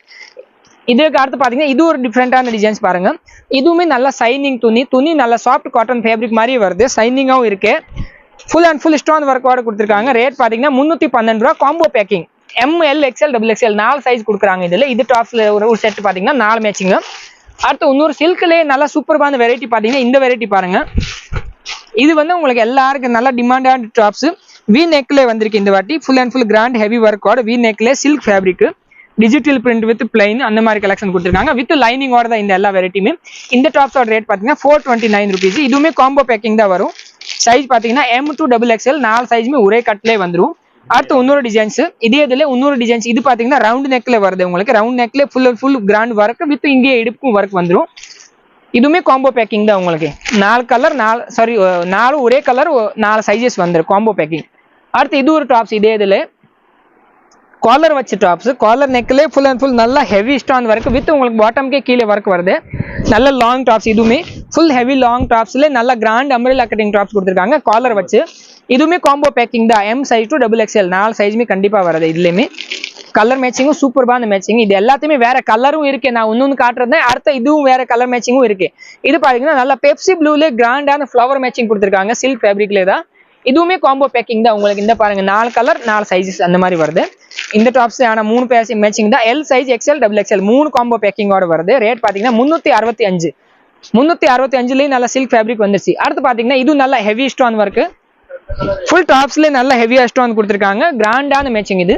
S1: இதுக்கு அடுத்து பாத்தீங்கன்னா இது ஒரு டிஃப்ரெண்டான டிசைன்ஸ் பாருங்க. இதுவுமே நல்ல சைனிங் துணி நல்ல சாஃப்ட் காட்டன் ஃபேப்ரிக் மாதிரி வருது. சைனிங்காவும் இருக்கு. ஃபுல் அண்ட் ஃபுல் ஸ்டோன் ஒர்க்கோட கொடுத்துருக்காங்க. ரேட் பாத்தீங்கன்னா 312 ரூபா. Combo packing M L XL double XL 4 size கொடுக்குறாங்க. இதுல இது டாப்ஸ்ல ஒரு செட் பாத்தீங்கன்னா 4 மேட்சிங். அடுத்து இன்னொரு சில்க்லயே நல்ல சூப்பர்பான வெரைட்டி பாத்தீங்கன்னா இந்த வெரைட்டி பாருங்க. இது வந்து உங்களுக்கு எல்லாருக்கும் நல்ல டிமாண்டான டாப்ஸ். வி நெக்ல வந்திருக்கு இந்த வாட்டி. Full and full grand heavy ஒர்க்கோட வி நெக்ல silk fabric, digital print with plain அந்த மாதிரி கலெக்ஷன் கொடுத்துருக்காங்க. வித் லைனிங்கோட தான் இந்த எல்லா வெரைட்டியுமே. இந்த டாப்ஸோட ரேட் பாத்தீங்கன்னா 429 ருபீஸ். இதுவுமே காம்போ பேக்கிங் தான் வரும். சைஸ் பாத்தீங்கன்னா எம் டு டபுள் எக்ஸ்எல் 4 சைஸுமே ஒரே கட்லேயே வந்துடும். அடுத்து இன்னொரு டிசைன்ஸ், இதே இதுல இன்னொரு டிசைன்ஸ். இது பாத்தீங்கன்னா ரவுண்ட் நெக்ல வருது உங்களுக்கு. ரவுண்ட் நெக்ல full and full grand work with இங்கே இடுப்பும் ஒர்க் வந்துடும். இதுவுமே காம்போ பேக்கிங் தான் உங்களுக்கு. 4 கலர் 4 ஒரே கலர் 4 சைஸஸ் வந்துடும் காம்போ பேக்கிங். அடுத்து இது ஒரு டாப்ஸ். இதே இதுல காலர் வச்ச டாப்ஸ். காலர் நெக்ல ஃபுல் அண்ட் ஃபுல் நல்ல ஹெவி ஸ்டோன் ஒர்க் வித் உங்களுக்கு பாட்டம்கே கீழே ஒர்க் வருது. நல்ல லாங் டாப்ஸ். இதுவுமே ஃபுல் ஹெவி லாங் டாப்ஸ்ல நல்ல கிராண்ட் அம்ப்ரெல்லா கட்டிங் டாப்ஸ் கொடுத்துருக்காங்க காலர் வச்சு. இதுவுமே காம்போ பேக்கிங் தான். M size to double XL 4 சைஸுமே கண்டிப்பா வருது. இதுலயுமே கலர் மேட்சிங்கும் சூப்பர்பான மேட்சிங். இது எல்லாத்தையுமே வேற கலரும் இருக்கு. நான் இன்னொன்னு காட்டுறது. அடுத்த இதுவும் வேற கலர் மேட்சிங்கும் இருக்கு. இது பாத்தீங்கன்னா நல்ல பெப்சி ப்ளூல கிராண்டான ஃபிளவர் மேட்சிங் கொடுத்துருக்காங்க. சில்க் ஃபேப்ரிக்ல தான். இதுவுமே காம்போ பேக்கிங் தான் உங்களுக்கு. இந்த பாருங்க 4 கலர் 4 சைஸஸ் அந்த மாதிரி வருது. இந்த டாப்ஸ் ஆனா 3 பேஸ் மேட்சிங் தான். L size XL double XL 3 combo பேக்கிங்கோட வருது. ரேட் பாத்தீங்கன்னா 365. 365லயும் நல்ல சில்க் ஃபேப்ரிக் வந்துருச்சு. அடுத்து பாத்தீங்கன்னா இது நல்ல ஹெவி ஸ்டோன் ஒர்க். ஃபுல் டாப்ஸ்ல நல்ல ஹெவியா ஸ்டோன் கொடுத்துருக்காங்க. கிராண்டான மேட்சிங் இது.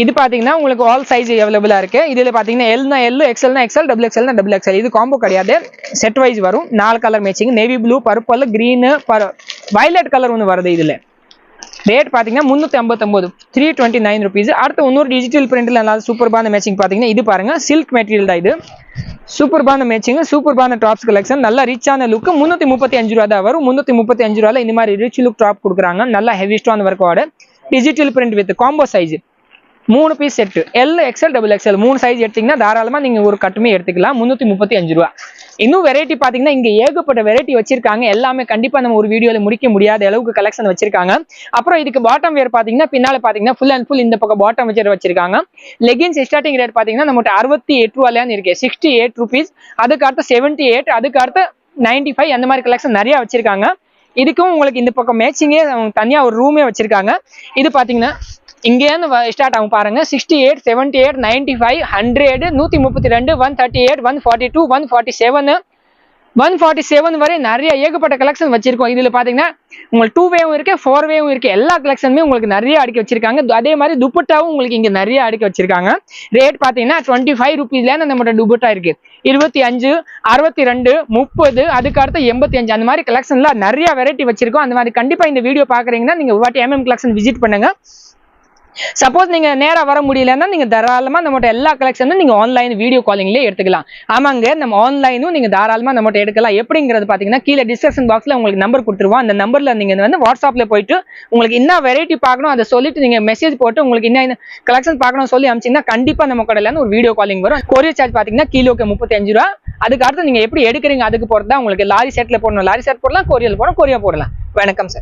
S1: இது பாத்தீங்கன்னா உங்களுக்கு ஆல் சைஸ் அவைலபிளா இருக்கு. இதுல பாத்தீங்கன்னா எல்னா எல், எக்ஸ்எல்னா எக்ஸ்எல், டபுள் எக்ஸ்எல்னா டபுள் எக்ஸ்எல். இது காம்போ கிடையாது, செட் வைஸ் வரும். 4 colour matching. Navy blue, purple, green, violet colour ஒன்று வருது. இதுல ரேட் பாத்தீங்கன்னா 359, 329 ருபீஸ். அடுத்து இன்னொரு டிஜிட்டல் பிரிண்ட்ல நல்லா சூப்பர்பான மேட்சிங் பாத்தீங்கன்னா இது பாருங்க. சில்க் மெட்டீரியல் தான் இது. சூப்பர்பான மேட்சிங், சூப்பர்பான டாப்ஸ் கலெக்ஷன். நல்ல ரிச்சான லுக். 335 ரூபா தான் வரும். 335 ரூபாயில இந்த மாதிரி ரிச் லுக் டாப் கொடுக்குறாங்க. நல்ல ஹெவி ஸ்டோன் ஒர்க்கோட digital print with combo size 3 piece set. L XL double XL 3 size எடுத்தீங்கன்னா தாராளமா நீங்க ஒரு கட்டுமே எடுத்துக்கலாம். 335 ரூபா. இன்னும் வெரைட்டி பாத்தீங்கன்னா இங்க ஏகப்பட்ட வெரைட்டி வச்சிருக்காங்க. எல்லாமே கண்டிப்பா நம்ம ஒரு வீடியோல முடிக்க முடியாத அளவுக்கு கலெக்ஷன் வச்சிருக்காங்க. அப்புறம் இதுக்கு பாட்டம் வேர் பாத்தீங்கன்னா பின்னால பாத்தீங்கன்னா ஃபுல் அண்ட் ஃபுல் இந்த பக்கம் பாட்டம் வச்சிருக்காங்க. லெகின்ஸ் ஸ்டார்டிங் ரேட் பாத்தீங்கன்னா நம்மகிட்ட 68 ரூபாயில இருக்கு. 68 ருபீஸ். அதுக்கு அடுத்து 78, அதுக்கு அடுத்து 95 அந்த மாதிரி கலெக்ஷன் நிறைய வச்சிருக்காங்க. இதுக்கும் உங்களுக்கு இந்த பக்கம் மேட்சிங்கே தனியா ஒரு ரூமே வச்சிருக்காங்க. இது பாத்தீங்கன்னா இங்கேருந்து ஸ்டார்ட் ஆகும் பாருங்க. 68, 78, 95, 100, 132, 138, 142, 147, 147 வரை நிறைய ஏகப்பட்ட கலெக்ஷன் வச்சிருக்கோம். இதுல பாத்தீங்கன்னா உங்களுக்கு 2-வேவும் இருக்கு, 4-வேவும் இருக்கு. எல்லா கலெக்ஷனுமே உங்களுக்கு நிறைய அடுக்கி வச்சிருக்காங்க. அதே மாதிரி துப்பட்டாவும் உங்களுக்கு இங்க நிறைய அடுக்கி வச்சிருக்காங்க. ரேட் பாத்தீங்கன்னா 25 ருபீஸ்ல நம்மகிட்ட துப்பட்டா இருக்கு. 25, 62, 30, அதுக்கு அடுத்து 85 அந்த மாதிரி கலெக்ஷன்ல நிறைய வெரைட்டி வச்சிருக்கோம். அந்த மாதிரி கண்டிப்பா இந்த வீடியோ பாக்குறீங்கன்னா நீங்க ஒரு வாட்டி MM கலெக்ஷன் விசிட் பண்ணுங்க. சப்போஸ் நீங்க நேரா வர முடியலன்னா நீங்க தாராளமா நம்மகிட்ட எல்லா கலெக்ஷனும் நீங்க ஆன்லைன் வீடியோ காலிங்லயே எடுத்துக்கலாம். ஆமாங்க, நம்ம ஆன்லைனும் நீங்க தாராளமா நம்மகிட்ட எடுக்கலாம். எப்படிங்கிறது பாத்தீங்கன்னா கீழே டிஸ்கிரிப்ஷன் பாக்ஸ்ல உங்களுக்கு நம்பர் கொடுத்துருவோம். அந்த நம்பர்ல நீங்க வந்து வாட்ஸ்அப்ல போயிட்டு உங்களுக்கு என்ன வெரைட்டி பார்க்கணும் அதை சொல்லிட்டு நீங்க மெசேஜ் போட்டு உங்களுக்கு என்ன கலெக்ஷன் பார்க்கணும் சொல்லி அனுப்பிச்சீங்கன்னா கண்டிப்பா நம்ம கடையில இருந்து ஒரு வீடியோ காலிங் வரும். கொரியர் சார்ஜ் பாத்தீங்கன்னா கிலோக்கு 35 ரூபா. அதுக்கு அடுத்து நீங்க எப்படி எடுக்கிறீங்க அதுக்கு பொறுத்து தான் உங்களுக்கு லாரி செட்ல போடணும் லாரி செட் போடலாம், கொரியர் போடலாம், கொரியா போடலாம். வணக்கம் சார்.